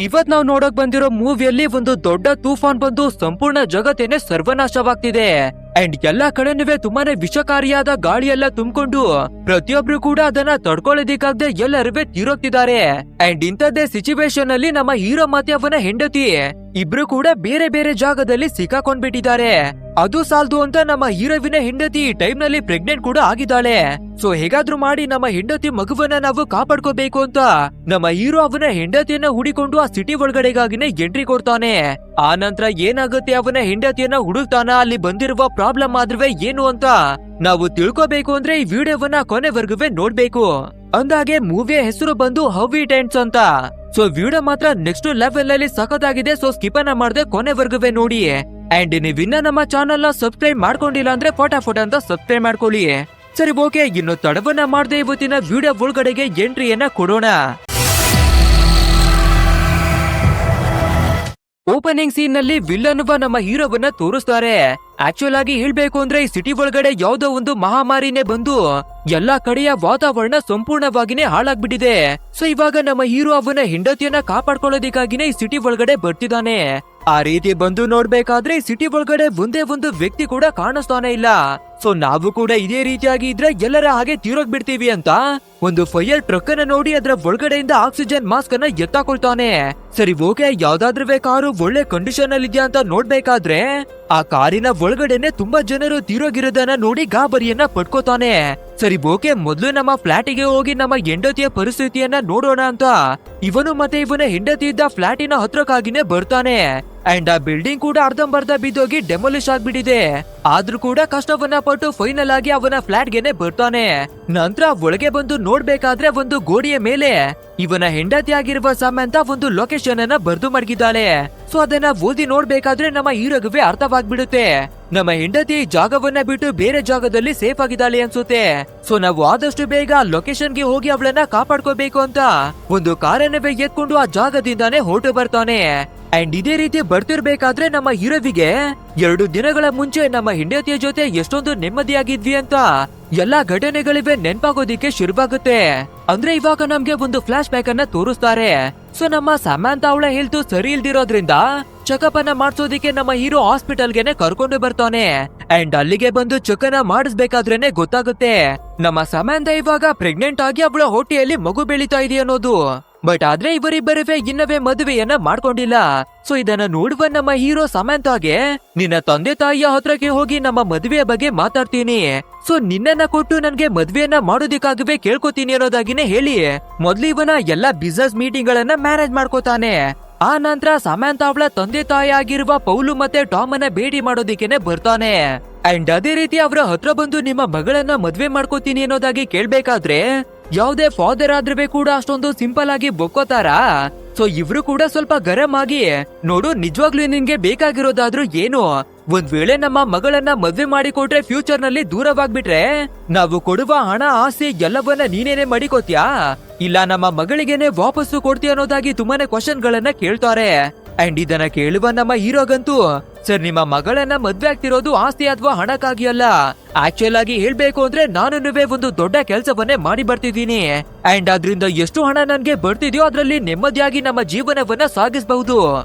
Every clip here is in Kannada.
ಇವತ್ ನಾವ್ ನೋಡಕ್ ಬಂದಿರೋ ಮೂವಿಯಲ್ಲಿ ಒಂದು ದೊಡ್ಡ ತೂಫಾನ್ ಬಂದು ಸಂಪೂರ್ಣ ಜಗತ್ತೇನೆ ಸರ್ವನಾಶವಾಗ್ತಿದೆ. ಅಂಡ್ ಎಲ್ಲಾ ಕಡೆನೂ ತುಂಬಾನೇ ವಿಷಕಾರಿಯಾದ ಗಾಳಿಯೆಲ್ಲ ತುಂಬಿಕೊಂಡು ಪ್ರತಿಯೊಬ್ರು ಕೂಡ ಅದನ್ನ ತಡ್ಕೊಳ್ಳೋದಿಕ್ಕಾಗದೆ ಎಲ್ಲರೂ ತೀರೋಗ್ತಿದ್ದಾರೆ. ಅಂಡ್ ಇಂಥದ್ದೇ ಸಿಚುವೇಶನ್ ಅಲ್ಲಿ ನಮ್ಮ ಹೀರೋ ಮತ್ತೆ ಅವನ ಹೆಂಡತಿ ಇಬ್ರು ಕೂಡ ಬೇರೆ ಬೇರೆ ಜಾಗದಲ್ಲಿ ಸಿಕ್ಕಾಕೊಂಡ್ಬಿಟ್ಟಿದ್ದಾರೆ. ಅದು ಸಾಲದು ಅಂತ ನಮ್ಮ ಹೀರೋವಿನ ಹೆಂಡತಿ ಈ ಟೈಮ್ ನಲ್ಲಿ ಪ್ರೆಗ್ನೆಂಟ್ ಕೂಡ ಆಗಿದ್ದಾಳೆ. ಸೊ ಹೇಗಾದ್ರೂ ಮಾಡಿ ನಮ್ಮ ಹೆಂಡತಿ ಮಗುವನ್ನ ನಾವು ಕಾಪಾಡ್ಕೋಬೇಕು ಅಂತ ನಮ್ಮ ಹೀರೋ ಅವನ ಹೆಂಡತಿಯನ್ನ ಹುಡಿಕೊಂಡು ಆ ಸಿಟಿ ಒಳಗಡೆಗಾಗಿನೇ ಎಂಟ್ರಿ ಕೊಡ್ತಾನೆ. ಆ ನಂತರ ಏನಾಗುತ್ತೆ, ಅವನ ಹೆಂಡತಿಯನ್ನ ಹುಡುಕ್ತಾನ. ಅಲ್ಲಿ ಬಂದಿರುವ ಪ್ರಾಬ್ಲಮ್ ಆದ್ರೆ ಏನು ಅಂತ ನಾವು ತಿಳ್ಕೋಬೇಕು ಅಂದ್ರೆ ಈ ವಿಡಿಯೋವನ್ನ ಕೊನೆವರೆಗೂ ನೋಡ್ಬೇಕು. ಅಂದಾಗೆ ಮೂವಿಯ ಹೆಸರು ಬಂದು ಹೌ ಇಟ್ ಎಂಡ್ಸ್ ಅಂತ. ಸೊ ವಿಡಿಯೋ ಮಾತ್ರ ನೆಕ್ಸ್ಟ್ ಲೆವೆಲ್ ಅಲ್ಲಿ ಸಖತ್ತಾಗಿದೆ. ಸೊ ಸ್ಕಿಪ್ ಅನ್ನ ಮಾಡದೆ ಕೊನೆವರೆಗೂ ನೋಡಿ. ಅಂಡ್ ನೀವಿನ್ನ ನಮ್ಮ ಚಾನೆಲ್ ನ ಸಬ್ಸ್ಕ್ರೈಬ್ ಮಾಡ್ಕೊಂಡಿಲ್ಲ ಅಂದ್ರೆ ಫಟಾಫಟ್ ಅಂತ ಸಬ್ಸ್ಕ್ರೈಬ್ ಮಾಡ್ಕೊಳ್ಳಿ. ಸರಿ ಓಕೆ, ಇನ್ನು ತಡವನ್ನ ಮಾಡದೆ ಇವತ್ತಿನ ವಿಡಿಯೋ ಒಳಗಡೆಗೆ ಎಂಟ್ರಿಯನ್ನ ಕೊಡೋಣ. ಓಪನಿಂಗ್ ಸೀನ್ ನಲ್ಲಿ ವಿಲ್ಲನ್ ನಮ್ಮ ಹೀರೋವನ್ನ ತೋರಿಸ್ತಾರೆ. ಆಕ್ಚುಲ್ ಆಗಿ ಹೇಳ್ಬೇಕು ಅಂದ್ರೆ ಈ ಸಿಟಿ ಒಳಗಡೆ ಯಾವ್ದೋ ಒಂದು ಮಹಾಮಾರಿನೇ ಬಂದು ಎಲ್ಲಾ ಕಡೆಯ ವಾತಾವರಣ ಸಂಪೂರ್ಣವಾಗಿನೇ ಹಾಳಾಗ್ಬಿಟ್ಟಿದೆ. ಸೊ ಇವಾಗ ನಮ್ಮ ಹೀರೋ ಅವನ ಹೆಂಡತಿಯನ್ನ ಕಾಪಾಡ್ಕೊಳ್ಳೋದಿಕ್ಕಾಗಿನೇ ಈ ಸಿಟಿ ಒಳಗಡೆ ಬರ್ತಿದ್ದಾನೆ. ಆ ರೀತಿ ಬಂದು ನೋಡ್ಬೇಕಾದ್ರೆ ಈ ಸಿಟಿ ಒಳಗಡೆ ಒಂದೇ ಒಂದು ವ್ಯಕ್ತಿ ಕೂಡ ಕಾಣಿಸ್ತಾನೆ ಇಲ್ಲ. ಸೊ ನಾವು ಕೂಡ ಇದೇ ರೀತಿಯಾಗಿ ಇದ್ರೆ ಎಲ್ಲರ ಹಾಗೆ ತೀರೋಗ್ಬಿಡ್ತೀವಿ ಅಂತ ಒಂದು ಫೈರ್ ಟ್ರಕ್ ಅನ್ನ ನೋಡಿ ಅದರ ಒಳಗಡೆಯಿಂದ ಆಕ್ಸಿಜನ್ ಮಾಸ್ಕ್ ಅನ್ನ ಎತ್ತಾಕೊಳ್ತಾನೆ. ಸರಿ ಓಕೆ, ಯಾವ್ದಾದ್ರೂ ಕಾರು ಒಳ್ಳೆ ಕಂಡೀಷನ್ ಅಲ್ಲಿ ಇದೆಯಾ ಅಂತ ನೋಡ್ಬೇಕಾದ್ರೆ ಆ ಕಾರಿನ ಒಳಗಡೆನೆ ತುಂಬಾ ಜನರು ತೀರೋಗಿರೋದನ್ನ ನೋಡಿ ಗಾಬರಿಯನ್ನ ಪಡ್ಕೋತಾನೆ. ಸರಿ ಓಕೆ, ಮೊದ್ಲು ನಮ್ಮ ಫ್ಲಾಟಿಗೆ ಹೋಗಿ ನಮ್ಮ ಹೆಂಡತಿಯ ಪರಿಸ್ಥಿತಿಯನ್ನ ನೋಡೋಣ ಅಂತ ಇವನು ಮತ್ತೆ ಇವನ ಹೆಂಡತಿ ಇದ್ದ ಫ್ಲಾಟಿನ ಹತ್ರಕ್ಕಾಗಿನೇ ಬರ್ತಾನೆ. ಅಂಡ್ ಆ ಬಿಲ್ಡಿಂಗ್ ಕೂಡ ಅರ್ಧಂಬರ್ಧ ಬಿದ್ದೋಗಿ ಡೆಮೊಲಿಶ್ ಆಗ್ಬಿಟ್ಟಿದೆ. ಆದ್ರೂ ಕೂಡ ಕಷ್ಟವನ್ನ ಪಟ್ಟು ಫೈನಲ್ ಆಗಿ ಅವನ ಫ್ಲಾಟ್ ಗೆನೆ ಬರ್ತಾನೆ. ನಂತರ ಒಳಗೆ ಬಂದು ನೋಡ್ಬೇಕಾದ್ರೆ ಒಂದು ಗೋಡೆಯ ಮೇಲೆ ಇವನ ಹೆಂಡತಿ ಆಗಿರುವ ಸಮಂತ ಒಂದು ಲೊಕೇಶನ್ ಅನ್ನ ಬರ್ದು ಮಡಗಿದ್ದಾಳೆ. ಸೊ ಅದನ್ನ ಓದಿ ನೋಡ್ಬೇಕಾದ್ರೆ ನಮ್ಮ ಹೀರೋಗೆ ಅರ್ಥವಾಗ್ಬಿಡುತ್ತೆ, ನಮ್ಮ ಹೆಂಡತಿ ಜಾಗವನ್ನ ಬಿಟ್ಟು ಬೇರೆ ಜಾಗದಲ್ಲಿ ಸೇಫ್ ಆಗಿದ್ದಾಳೆ ಅನ್ಸುತ್ತೆ. ಸೊ ನಾವು ಆದಷ್ಟು ಬೇಗ ಲೊಕೇಶನ್ ಗೆ ಹೋಗಿ ಅವಳನ್ನ ಕಾಪಾಡ್ಕೋಬೇಕು ಅಂತ ಒಂದು ಕಾರನ್ನವೇ ಎತ್ಕೊಂಡು ಆ ಜಾಗದಿಂದಾನೇ ಹೊರಟು ಬರ್ತಾನೆ. ಅಂಡ್ ಇದೇ ರೀತಿ ಬರ್ತಿರ್ಬೇಕಾದ್ರೆ ನಮ್ಮ ಹೀರೋವಿಗೆ 2 ದಿನಗಳ ಮುಂಚೆ ನಮ್ಮ ಹೆಂಡತಿಯ ಜೊತೆ ಎಷ್ಟೊಂದು ನೆಮ್ಮದಿಯಾಗಿದ್ವಿ ಅಂತ ಎಲ್ಲಾ ಘಟನೆಗಳಿವೆ ನೆನ್ಪಾಗೋದಿಕ್ಕೆ ಶುರುವಾಗುತ್ತೆ. ಅಂದ್ರೆ ಇವಾಗ ನಮ್ಗೆ ಒಂದು ಫ್ಲಾಶ್ ಬ್ಯಾಕ್ ಅನ್ನ ತೋರಿಸ್ತಾರೆ. ಸೊ ನಮ್ಮ ಸಮಂತ ಅವಳ ಹೆಲ್ತ್ ಸರಿ ಇಲ್ದಿರೋದ್ರಿಂದ ಚೆಕಪ್ ಅನ್ನ ಮಾಡ್ಸೋದಿಕ್ಕೆ ನಮ್ಮ ಹೀರೋ ಹಾಸ್ಪಿಟಲ್ಗೆನೆ ಕರ್ಕೊಂಡು ಬರ್ತಾನೆ. ಅಂಡ್ ಅಲ್ಲಿಗೆ ಬಂದು ಚೆಕ್ ಅನ್ನ ಮಾಡಿಸ್ಬೇಕಾದ್ರೇನೆ ಗೊತ್ತಾಗುತ್ತೆ ನಮ್ಮ ಸಮಂತ ಇವಾಗ ಪ್ರೆಗ್ನೆಂಟ್ ಆಗಿ ಅವಳ ಹೊಟ್ಟೆಯಲ್ಲಿ ಮಗು ಬೆಳೀತಾ ಇದೆ ಅನ್ನೋದು. ಬಟ್ ಆದ್ರೆ ಇವರಿಬ್ಬರವೇ ಇನ್ನವೇ ಮದುವೆಯನ್ನ ಮಾಡ್ಕೊಂಡಿಲ್ಲ. ಸೊ ಇದನ್ನ ನೋಡುವ ನಮ್ಮ ಹೀರೋ ಸಮಂತಾಗೆ ನಿನ್ನ ತಂದೆ ತಾಯಿಯ ಹತ್ರಕ್ಕೆ ಹೋಗಿ ನಮ್ಮ ಮದುವೆಯ ಬಗ್ಗೆ ಮಾತಾಡ್ತೀನಿ, ಸೊ ನಿನ್ನನ್ನ ಕೊಟ್ಟು ನನ್ಗೆ ಮದ್ವೆಯನ್ನ ಮಾಡೋದಿಕ್ಕಾಗವೇ ಕೇಳ್ಕೊತೀನಿ ಅನ್ನೋದಾಗಿನೇ ಹೇಳಿ ಮೊದ್ಲು ಇವನ ಎಲ್ಲಾ ಬಿಸಿನೆಸ್ ಮೀಟಿಂಗ್ ಗಳನ್ನ ಮ್ಯಾನೇಜ್ ಮಾಡ್ಕೋತಾನೆ. ಆ ನಂತರ ಸಮಂತ ಅವಳ ತಂದೆ ತಾಯಿ ಆಗಿರುವ ಪೌಲು ಮತ್ತೆ ಟಾಮ್ ಅನ್ನ ಭೇಟಿ ಮಾಡೋದಿಕ್ಕೇನೆ ಬರ್ತಾನೆ. ಅಂಡ್ ಅದೇ ರೀತಿ ಅವರ ಹತ್ರ ಬಂದು ನಿಮ್ಮ ಮಗಳನ್ನ ಮದ್ವೆ ಮಾಡ್ಕೋತೀನಿ ಅನ್ನೋದಾಗಿ ಕೇಳ್ಬೇಕಾದ್ರೆ ಯಾವ್ದೇ ಫಾದರ್ ಆದ್ರೂ ಕೂಡ ಅಷ್ಟೊಂದು ಸಿಂಪಲ್ ಆಗಿ ಬೊಕ್ಕೋತಾರ. ಸೊ ಇವ್ರು ಕೂಡ ಸ್ವಲ್ಪ ಗರಂ ಆಗಿ, ನೋಡು ನಿಜವಾಗ್ಲೂ ನಿನ್ಗೆ ಬೇಕಾಗಿರೋದಾದ್ರೂ ಏನು, ಒಂದ್ ವೇಳೆ ನಮ್ಮ ಮಗಳನ್ನ ಮದ್ವೆ ಮಾಡಿಕೊಟ್ರೆ ಫ್ಯೂಚರ್ ನಲ್ಲಿ ದೂರವಾಗ್ಬಿಟ್ರೆ ನಾವು ಕೊಡುವ ಹಣ ಆಸೆ ಎಲ್ಲವನ್ನ ನೀನೇನೆ ಮಾಡಿಕೋತ್ಯಾ, ಇಲ್ಲ ನಮ್ಮ ಮಗಳಿಗೆನೆ ವಾಪಸ್ಸು ಕೊಡ್ತೀಯ ಅನ್ನೋದಾಗಿ ತುಂಬಾನೇ ಕ್ವಶನ್ ಗಳನ್ನ ಕೇಳ್ತಾರೆ. ಅಂಡ್ ಇದನ್ನ ಕೇಳುವ ನಮ್ಮ ಹೀರೋಗಂತೂ, ಸರ್ ನಿಮ್ಮ ಮಗಳನ್ನ ಮದ್ವೆ ಆಗ್ತಿರೋದು ಆಸ್ತಿ ಅಥವಾ ಹಣಕ್ಕಾಗಿ ಅಲ್ಲ, ಆಕ್ಚುಲ್ ಆಗಿ ಹೇಳ್ಬೇಕು ಅಂದ್ರೆ ನಾನು ಒಂದು ದೊಡ್ಡ ಕೆಲಸವನ್ನೇ ಮಾಡಿ ಬರ್ತಿದ್ದೀನಿ. ಅಂಡ್ ಅದ್ರಿಂದ ಎಷ್ಟು ಹಣ ನನ್ಗೆ ಬರ್ತಿದ್ಯೋ ಅದ್ರಲ್ಲಿ ನೆಮ್ಮದಿಯಾಗಿ ನಮ್ಮ ಜೀವನವನ್ನ ಸಾಗಿಸಬಹುದು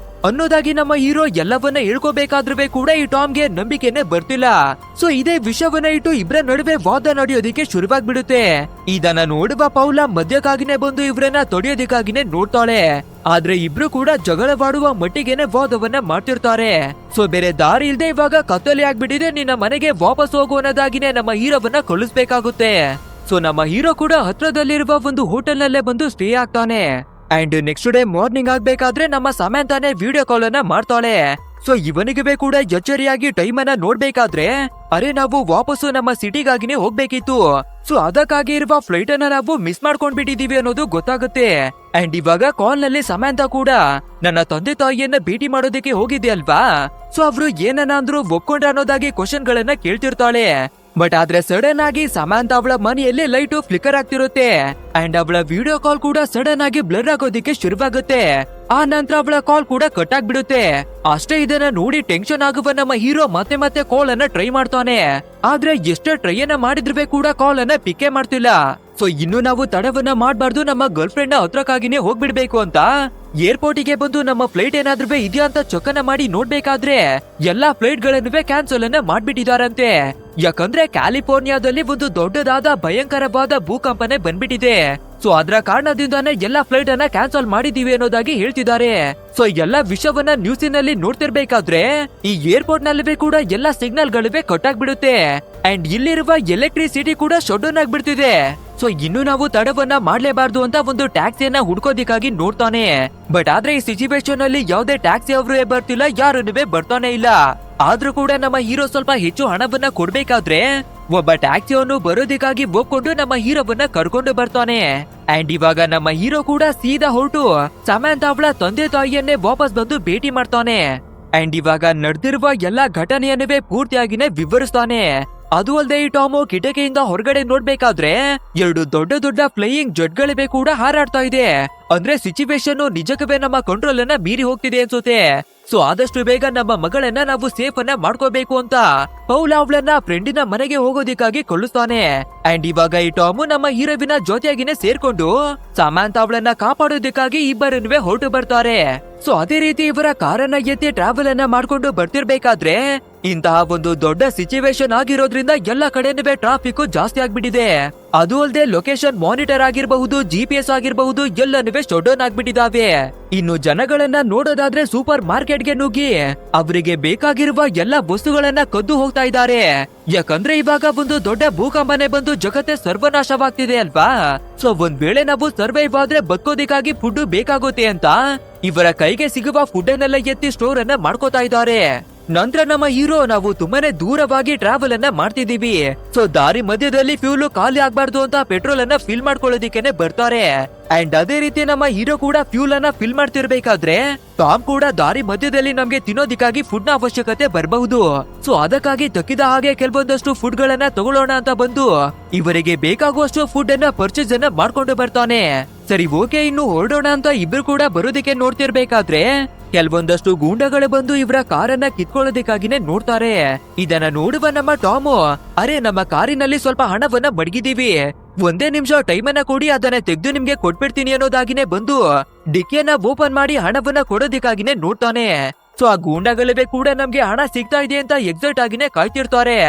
ಅನ್ನೋದಾಗಿ ನಮ್ಮ ಹೀರೋ ಎಲ್ಲವನ್ನ ಹೇಳ್ಕೋಬೇಕಾದ್ರೂ ಕೂಡ ಈ ಟಾಮ್ಗೆ ನಂಬಿಕೆನೆ ಬರ್ತಿಲ್ಲ. ಸೊ ಇದೇ ವಿಷಯವನ್ನ ಇಟ್ಟು ಇಬ್ರ ನಡುವೆ ವಾದ ನಡೆಯೋದಿಕ್ಕೆ ಶುರುವಾಗ್ಬಿಡುತ್ತೆ. ಇದನ್ನ ನೋಡುವ ಪೌಲ ಮಧ್ಯಕ್ಕಾಗಿನೇ ಬಂದು ಇವ್ರನ್ನ ತೊಡೆಯೋದಿಕ್ಕಾಗಿನೇ ನೋಡ್ತಾಳೆ. ಆದ್ರೆ ಇಬ್ರು ಕೂಡ ಜಗಳವಾಡುವ ಮಟ್ಟಿಗೆನೆ ವಾದವನ್ನ ಮಾಡ್ತಿರ್ತಾರೆ. ಸೊ ಬೇರೆ ದಾರಿ ಇಲ್ದೆ ಇವಾಗ ಕತ್ತಲೆ ಆಗ್ಬಿಟ್ಟಿದೆ, ನಿನ್ನ ಮನೆಗೆ ವಾಪಸ್ ಹೋಗು ಅನ್ನೋದಾಗಿನೇ ನಮ್ಮ ಹೀರೋವನ್ನ ಕಳಿಸ್ಬೇಕಾಗುತ್ತೆ. ಸೊ ನಮ್ಮ ಹೀರೋ ಕೂಡ ಹತ್ರದಲ್ಲಿರುವ ಒಂದು ಹೋಟೆಲ್ ನಲ್ಲೇ ಬಂದು ಸ್ಟೇ ಆಗ್ತಾನೆ. ಅಂಡ್ ನೆಕ್ಸ್ಟ್ ಡೇ ಮಾರ್ನಿಂಗ್ ಆಗ್ಬೇಕಾದ್ರೆ ನಮ್ಮ ಸಮಂತಾನೆ ವಿಡಿಯೋ ಕಾಲ್ ಅನ್ನ ಮಾಡ್ತಾಳೆ. ಸೊ ಇವನಿಗೆ ಕೂಡ ಎಚ್ಚರಿಯಾಗಿ ಟೈಮ್ ಅನ್ನ ನೋಡ್ಬೇಕಾದ್ರೆ, ಅರೆ ನಾವು ವಾಪಸ್ಸು ನಮ್ಮ ಸಿಟಿಗಾಗಿನೇ ಹೋಗ್ಬೇಕಿತ್ತು, ಸೊ ಅದಕ್ಕಾಗಿ ಇರುವ ಫ್ಲೈಟ್ ಅನ್ನ ನಾವು ಮಿಸ್ ಮಾಡ್ಕೊಂಡ್ಬಿಟ್ಟಿದೀವಿ ಅನ್ನೋದು ಗೊತ್ತಾಗುತ್ತೆ. ಅಂಡ್ ಇವಾಗ ಕಾಲ್ ನಲ್ಲಿ ಸಮಂತ ಕೂಡ ನನ್ನ ತಂದೆ ತಾಯಿಯನ್ನ ಭೇಟಿ ಮಾಡೋದಕ್ಕೆ ಹೋಗಿದ್ದೆ ಅಲ್ವಾ, ಸೊ ಅವ್ರು ಏನನ್ನ ಅಂದ್ರು ಒಪ್ಕೊಂಡ್ರ ಅನ್ನೋದಾಗಿ ಕ್ವಶನ್ ಗಳನ್ನ ಕೇಳ್ತಿರ್ತಾಳೆ. ಬಟ್ ಆದ್ರೆ ಸಡನ್ ಆಗಿ ಸಮಂತ ಅವಳ ಮನೆಯಲ್ಲಿ ಲೈಟ್ ಫ್ಲಿಕರ್ ಆಗ್ತಿರುತ್ತೆ. ಅಂಡ್ ಅವಳ ವಿಡಿಯೋ ಕಾಲ್ ಕೂಡ ಸಡನ್ ಆಗಿ ಬ್ಲರ್ ಆಗೋದಿಕ್ಕೆ ಶುರುವಾಗುತ್ತೆ. ಆ ನಂತರ ಅವಳ ಕಾಲ್ ಕೂಡ ಕಟ್ ಆಗ್ಬಿಡುತ್ತೆ. ಅಷ್ಟೇ ಇದನ್ನ ನೋಡಿ ಟೆನ್ಷನ್ ಆಗುವ ನಮ್ಮ ಹೀರೋ ಮತ್ತೆ ಮತ್ತೆ ಕಾಲ್ ಅನ್ನ ಟ್ರೈ ಮಾಡ್ತಾನೆ. ಆದ್ರೆ ಎಷ್ಟೇ ಟ್ರೈ ಅನ್ನ ಮಾಡಿದ್ರೆ ಕೂಡ ಕಾಲ್ ಅನ್ನ ಪಿಕ್ ಮಾಡ್ತಿಲ್ಲ. ಸೊ ಇನ್ನು ನಾವು ತಡವನ್ನ ಮಾಡ್ಬಾರ್ದು, ನಮ್ಮ ಗರ್ಲ್ ಫ್ರೆಂಡ್ ನ ಹತ್ರಕ್ಕಾಗಿನೇ ಹೋಗ್ಬಿಡ್ಬೇಕು ಅಂತ ಏರ್ಪೋರ್ಟಿಗೆ ಬಂದು ನಮ್ಮ ಫ್ಲೈಟ್ ಏನಾದ್ರೂ ಇದೆಯಾ ಅಂತ ಚೊಕ್ಕನ ಮಾಡಿ ನೋಡ್ಬೇಕಾದ್ರೆ ಎಲ್ಲಾ ಫ್ಲೈಟ್ ಗಳನ್ನೂ ಕ್ಯಾನ್ಸಲ್ ಅನ್ನ ಮಾಡ್ಬಿಟ್ಟಿದಾರಂತೆ. ಯಾಕಂದ್ರೆ ಕ್ಯಾಲಿಫೋರ್ನಿಯಾದಲ್ಲಿ ಒಂದು ದೊಡ್ಡದಾದ ಭಯಂಕರವಾದ ಭೂಕಂಪನೆ ಬಂದ್ಬಿಟ್ಟಿದೆ. ಸೊ ಅದರ ಕಾರಣದಿಂದಾನೇ ಎಲ್ಲಾ ಫ್ಲೈಟ್ ಅನ್ನ ಕ್ಯಾನ್ಸಲ್ ಮಾಡಿದೀವಿ ಅನ್ನೋದಾಗಿ ಹೇಳ್ತಿದ್ದಾರೆ. ಸೊ ಎಲ್ಲಾ ವಿಷಯವನ್ನ ನ್ಯೂಸಿನಲ್ಲಿ ನೋಡ್ತಿರ್ಬೇಕಾದ್ರೆ ಈ ಏರ್ಪೋರ್ಟ್ ನಲ್ಲಿ ಕೂಡ ಎಲ್ಲಾ ಸಿಗ್ನಲ್ ಗಳಿವೆ ಕಟ್ ಆಗ್ಬಿಡುತ್ತೆ. ಅಂಡ್ ಇಲ್ಲಿರುವ ಎಲೆಕ್ಟ್ರಿಸಿಟಿ ಕೂಡ ಶಟ್ ಡೌನ್ ಆಗ್ಬಿಡ್ತಿದೆ. ಸೊ ಇನ್ನು ನಾವು ತಡವನ್ನ ಮಾಡ್ಲೇಬಾರ್ದು ಅಂತ ಒಂದು ಟ್ಯಾಕ್ಸಿಯನ್ನ ಹುಡ್ಕೋದಿಕ್ಕಾಗಿ ನೋಡ್ತಾನೆ. ಬಟ್ ಆದ್ರೆ ಈ ಸಿಚುವೇಶನ್ ಅಲ್ಲಿ ಯಾವುದೇ ಟ್ಯಾಕ್ಸಿ ಅವರು ಬರ್ತಿಲ್ಲ, ಯಾರನ್ನುವೇ ಬರ್ತಾನೆ ಇಲ್ಲ. ಆದ್ರೂ ಕೂಡ ನಮ್ಮ ಹೀರೋ ಸ್ವಲ್ಪ ಹೆಚ್ಚು ಹಣವನ್ನ ಕೊಡ್ಬೇಕಾದ್ರೆ ಒಬ್ಬ ಟ್ಯಾಕ್ಸಿಯನ್ನು ಬರೋದಕ್ಕಾಗಿ ಒಪ್ಕೊಂಡು ನಮ್ಮ ಹೀರೋವನ್ನ ಕರ್ಕೊಂಡು ಬರ್ತಾನೆ. ಅಂಡ್ ಇವಾಗ ನಮ್ಮ ಹೀರೋ ಕೂಡ ಸೀದಾ ಹೊರಟು ಸಮಂತಾ ಅವಳ ತಂದೆ ತಾಯಿಯನ್ನೇ ವಾಪಸ್ ಬಂದು ಭೇಟಿ ಮಾಡ್ತಾನೆ. ಅಂಡ್ ಇವಾಗ ನಡೆದಿರುವ ಎಲ್ಲಾ ಘಟನೆಯನ್ನೇ ಪೂರ್ತಿಯಾಗಿನೇ ವಿವರಿಸ್ತಾನೆ. ಅದು ಅಲ್ಲದೆ ಈ ಟಾಮು ಕಿಟಕಿಯಿಂದ ಹೊರಗಡೆ ನೋಡ್ಬೇಕಾದ್ರೆ ಎರಡು ದೊಡ್ಡ ದೊಡ್ಡ ಫ್ಲೈಯಿಂಗ್ ಜೆಟ್ಗಳಿವೆ ಕೂಡ ಹಾರಾಡ್ತಾ ಇದೆ. ಅಂದ್ರೆ ಸಿಚುವೇಶನ್ ನಿಜಕ್ಕವೇ ನಮ್ಮ ಕಂಟ್ರೋಲ್ ಅನ್ನ ಮೀರಿ ಹೋಗ್ತಿದೆ ಅನ್ಸುತ್ತೆ. ಸೊ ಆದಷ್ಟು ಬೇಗ ನಮ್ಮ ಮಗಳನ್ನ ನಾವು ಸೇಫ್ ಅನ್ನ ಮಾಡ್ಕೋಬೇಕು ಅಂತ ಪೌಲ್ ಅವಳನ್ನ ಫ್ರೆಂಡಿನ ಮನೆಗೆ ಹೋಗೋದಿಕ್ಕಾಗಿ ಕಳಿಸ್ತಾನೆ. ಅಂಡ್ ಇವಾಗ ಈ ಟಾಮು ನಮ್ಮ ಹೀರೋವಿನ ಜೊತೆಯಾಗಿನೇ ಸೇರ್ಕೊಂಡು ಸಮಂತಾ ಅವಳನ್ನ ಕಾಪಾಡೋದಕ್ಕಾಗಿ ಇಬ್ಬರನ್ನುವೆ ಹೊರಟು ಬರ್ತಾರೆ. ಸೊ ಅದೇ ರೀತಿ ಇವರ ಕಾರನ್ನ ಎತ್ತಿ ಟ್ರಾವೆಲ್ ಅನ್ನ ಮಾಡ್ಕೊಂಡು ಬರ್ತಿರ್ಬೇಕಾದ್ರೆ ಇಂತಹ ಒಂದು ದೊಡ್ಡ ಸಿಚುವೇಶನ್ ಆಗಿರೋದ್ರಿಂದ ಎಲ್ಲ ಕಡೆನೂ ಟ್ರಾಫಿಕ್ ಜಾಸ್ತಿ ಆಗ್ಬಿಟ್ಟಿದೆ. ಅದು ಅಲ್ಲದೆ ಲೊಕೇಶನ್ ಮಾನಿಟರ್ ಆಗಿರಬಹುದು, GPS ಆಗಿರಬಹುದು, ಎಲ್ಲನೂ ಶಟ್ ಡೌನ್ ಆಗ್ಬಿಟ್ಟಿದಾವೆ. ಇನ್ನು ಜನಗಳನ್ನ ನೋಡೋದಾದ್ರೆ ಸೂಪರ್ ಮಾರ್ಕೆಟ್ಗೆ ನುಗ್ಗಿ ಅವರಿಗೆ ಬೇಕಾಗಿರುವ ಎಲ್ಲ ವಸ್ತುಗಳನ್ನ ಕದ್ದು ಹೋಗ್ತಾ ಇದ್ದಾರೆ. ಯಾಕಂದ್ರೆ ಇವಾಗ ಒಂದು ದೊಡ್ಡ ಭೂಕಂಪನೆ ಬಂದು ಜಗತ್ತೇ ಸರ್ವನಾಶವಾಗ್ತಿದೆ ಅಲ್ವಾ. ಸೊ ಒಂದ್ ವೇಳೆ ನಾವು ಸರ್ವೈವ್ ಆದ್ರೆ ಬದುಕೋದಿಕ್ಕಾಗಿ ಫುಡ್ ಬೇಕಾಗುತ್ತೆ ಅಂತ ಇವರ ಕೈಗೆ ಸಿಗುವ ಫುಡ್ ಅನ್ನೆಲ್ಲ ಎತ್ತಿ ಸ್ಟೋರ್ ಅನ್ನ ಮಾಡ್ಕೋತಾ ಇದ್ದಾರೆ. ನಂತರ ನಮ್ಮ ಹೀರೋ ನಾವು ತುಂಬಾನೇ ದೂರವಾಗಿ ಟ್ರಾವೆಲ್ ಅನ್ನ ಮಾಡ್ತಿದೀವಿ. ಸೊ ದಾರಿ ಮಧ್ಯದಲ್ಲಿ ಫ್ಯೂಲ್ ಖಾಲಿ ಆಗ್ಬಾರ್ದು ಅಂತ ಪೆಟ್ರೋಲ್ ಅನ್ನ ಫಿಲ್ ಮಾಡ್ಕೊಳ್ಳೋದಿಕ್ಕೇನೆ ಬರ್ತಾರೆ. ಅಂಡ್ ಅದೇ ರೀತಿ ನಮ್ಮ ಹೀರೋ ಕೂಡ ಫ್ಯೂಲ್ ಅನ್ನ ಫಿಲ್ ಮಾಡ್ತಿರ್ಬೇಕಾದ್ರೆ ಟಾಮ್ ಕೂಡ ದಾರಿ ಮಧ್ಯದಲ್ಲಿ ನಮ್ಗೆ ತಿನ್ನೋದಿಕ್ಕಾಗಿ ಫುಡ್ ನ ಅವಶ್ಯಕತೆ ಬರಬಹುದು. ಸೊ ಅದಕ್ಕಾಗಿ ತಕ್ಕಿದ ಹಾಗೆ ಕೆಲವೊಂದಷ್ಟು ಫುಡ್ ಗಳನ್ನ ತಗೊಳ್ಳೋಣ ಅಂತ ಬಂದು ಇವರಿಗೆ ಬೇಕಾಗುವಷ್ಟು ಫುಡ್ ಅನ್ನ ಪರ್ಚೇಸ್ ಅನ್ನ ಮಾಡ್ಕೊಂಡು ಬರ್ತಾನೆ. ಸರಿ ಓಕೆ, ಇನ್ನು ಹೊರಡೋಣ ಅಂತ ಇಬ್ರು ಕೂಡ ಬರೋದಿಕ್ಕೆ ನೋಡ್ತಿರ್ಬೇಕಾದ್ರೆ ಕೆಲವೊಂದಷ್ಟು ಗೂಂಡಗಳು ಬಂದು ಇವರ ಕಾರನ್ನ ಕಿತ್ಕೊಳ್ಳೋದಕ್ಕಾಗಿನೇ ನೋಡ್ತಾರೆ. ಇದನ್ನ ನೋಡುವ ನಮ್ಮ ಟಾಮು, ಅರೆ ನಮ್ಮ ಕಾರಿನಲ್ಲಿ ಸ್ವಲ್ಪ ಹಣವನ್ನ ಮಡಗಿದೀವಿ, ಒಂದೇ ನಿಮಿಷ ಟೈಮ್ ಅನ್ನ ಕೊಡಿ, ಅದನ್ನ ತೆಗೆದು ನಿಮ್ಗೆ ಕೊಟ್ಬಿಡ್ತೀನಿ ಅನ್ನೋದಾಗಿನೇ ಬಂದು ಡಿಕ್ಕಿಯನ್ನ ಓಪನ್ ಮಾಡಿ ಹಣವನ್ನ ಕೊಡೋದಕ್ಕಾಗಿನೇ ನೋಡ್ತಾನೆ. ಸೊ ಆ ಗೂಂಡಗಳೇ ಕೂಡ ನಮ್ಗೆ ಹಣ ಸಿಗ್ತಾ ಇದೆ ಅಂತ ಎಕ್ಸೈಟ್ ಆಗಿನೇ ಕಾಯ್ತಿರ್ತಾರೆ.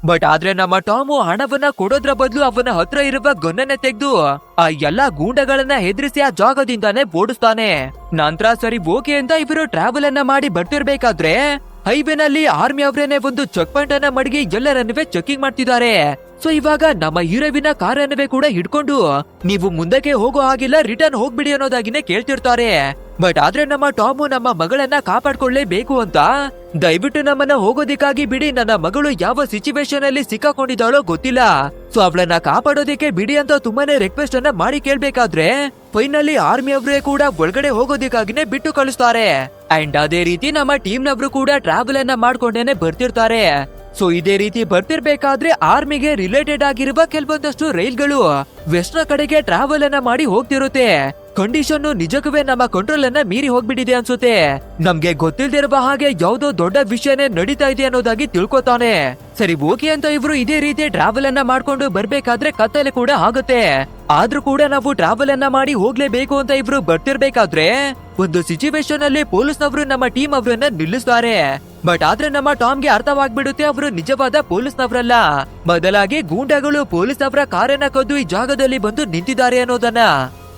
ಬಟ್ ಆದ್ರೆ ನಮ್ಮ ಟಾಮು ಹಣವನ್ನ ಕೊಡೋದ್ರ ಬದಲು ಅವನ ಹತ್ರ ಇರುವ ಗನ್ನನ್ನ ತೆಗೆದು ಆ ಎಲ್ಲಾ ಗೂಂಡಗಳನ್ನ ಹೆದರಿಸಿ ಆ ಜಾಗದಿಂದಾನೇ ಓಡಿಸ್ತಾನೆ. ನಂತರ ಸರಿ ಓಕೆ ಅಂತ ಇವರು ಟ್ರಾವೆಲ್ ಅನ್ನ ಮಾಡಿ ಬರ್ತಿರ್ಬೇಕಾದ್ರೆ ಹೈವೇನಲ್ಲಿ ಆರ್ಮಿ ಅವರೇನೆ ಒಂದು ಚೆಕ್ ಪಾಯಿಂಟ್ ಅನ್ನ ಮಡಗಿ ಎಲ್ಲರನ್ನುವೆ ಚೆಕಿಂಗ್ ಮಾಡ್ತಿದ್ದಾರೆ. ಸೊ ಇವಾಗ ನಮ್ಮ ಹೀರೋವಿನ ಕಾರನ್ನವೇ ಕೂಡ ಹಿಡ್ಕೊಂಡು ನೀವು ಮುಂದಕ್ಕೆ ಹೋಗೋ ಹಾಗಿಲ್ಲ, ರಿಟರ್ನ್ ಹೋಗ್ಬಿಡಿ ಅನ್ನೋದಾಗಿನೇ ಕೇಳ್ತಿರ್ತಾರೆ. ಬಟ್ ಆದ್ರೆ ನಮ್ಮ ಟಾಮು ನಮ್ಮ ಮಗಳನ್ನ ಕಾಪಾಡ್ಕೊಳ್ಳೇಬೇಕು ಅಂತ ದಯವಿಟ್ಟು ನಮ್ಮನ್ನ ಹೋಗೋದಿಕ್ಕಾಗಿ ಬಿಡಿ, ನನ್ನ ಮಗಳು ಯಾವ ಸಿಚುವೇಶನ್ ಅಲ್ಲಿ ಸಿಕ್ಕಾಕೊಂಡಿದ್ದಾಳೋ ಗೊತ್ತಿಲ್ಲ, ಸೊ ಅವಳನ್ನ ಕಾಪಾಡೋದಿಕ್ಕೆ ಬಿಡಿ ಅಂತ ತುಂಬಾನೇ ರಿಕ್ವೆಸ್ಟ್ ಅನ್ನ ಮಾಡಿ ಕೇಳ್ಬೇಕಾದ್ರೆ ಫೈನಲಿ ಆರ್ಮಿ ಅವರೇ ಕೂಡ ಒಳಗಡೆ ಹೋಗೋದಿಕ್ಕಾಗಿನೇ ಬಿಟ್ಟು ಕಳಿಸ್ತಾರೆ. ಅಂಡ್ ಅದೇ ರೀತಿ ನಮ್ಮ ಟೀಮ್ ನವರು ಕೂಡ ಟ್ರಾವೆಲ್ ಅನ್ನ ಮಾಡ್ಕೊಂಡೇನೆ ಬರ್ತಿರ್ತಾರೆ. ಸೊ ಇದೇ ರೀತಿ ಬರ್ತಿರ್ಬೇಕಾದ್ರೆ ಆರ್ಮಿಗೆ ರಿಲೇಟೆಡ್ ಆಗಿರುವ ಕೆಲವೊಂದಷ್ಟು ರೈಲ್ಗಳು ವೆಸ್ಟ್ನ ಕಡೆಗೆ ಟ್ರಾವೆಲ್ ಅನ್ನ ಮಾಡಿ ಹೋಗ್ತಿರುತ್ತೆ. ಕಂಡೀಷನ್ ನಿಜಕ್ಕೂ ನಮ್ಮ ಕಂಟ್ರೋಲ್ ಅನ್ನ ಮೀರಿ ಹೋಗ್ಬಿಟ್ಟಿದೆ ಅನ್ಸುತ್ತೆ. ನಮ್ಗೆ ಗೊತ್ತಿಲ್ದಿರುವ ಹಾಗೆ ಯಾವ್ದೋ ದೊಡ್ಡ ವಿಷಯನೇ ನಡೀತಾ ಇದೆ ಅನ್ನೋದಾಗಿ ತಿಳ್ಕೊತಾನೆ. ಸರಿ ಓಕೆ ಅಂತ ಇವ್ರು ಇದೇ ರೀತಿ ಟ್ರಾವೆಲ್ ಅನ್ನ ಮಾಡ್ಕೊಂಡು ಬರ್ಬೇಕಾದ್ರೆ ಕತ್ತಲೆ ಕೂಡ ಆಗುತ್ತೆ. ಆದ್ರೂ ಕೂಡ ನಾವು ಟ್ರಾವೆಲ್ ಅನ್ನ ಮಾಡಿ ಹೋಗ್ಲೇಬೇಕು ಅಂತ ಇವ್ರು ಬರ್ತಿರ್ಬೇಕಾದ್ರೆ ಒಂದು ಸಿಚುವೇಶನ್ ಅಲ್ಲಿ ಪೊಲೀಸ್ನವರು ನಮ್ಮ ಟೀಮ್ ಅವರನ್ನ ನಿಲ್ಲಿಸ್ತಾರೆ. ಬಟ್ ಆದ್ರೆ ನಮ್ಮ ಟಾಮ್ಗೆ ಅರ್ಥವಾಗ್ಬಿಡುತ್ತೆ ಅವರು ನಿಜವಾದ ಪೊಲೀಸ್ನವರಲ್ಲ, ಬದಲಾಗಿ ಗೂಂಡಾಗಳು ಪೊಲೀಸ್ ಅವರ ಕಾರನ್ನ ಕದ್ದು ಈ ಜಾಗದಲ್ಲಿ ಬಂದು ನಿಂತಿದ್ದಾರೆ ಅನ್ನೋದನ್ನ.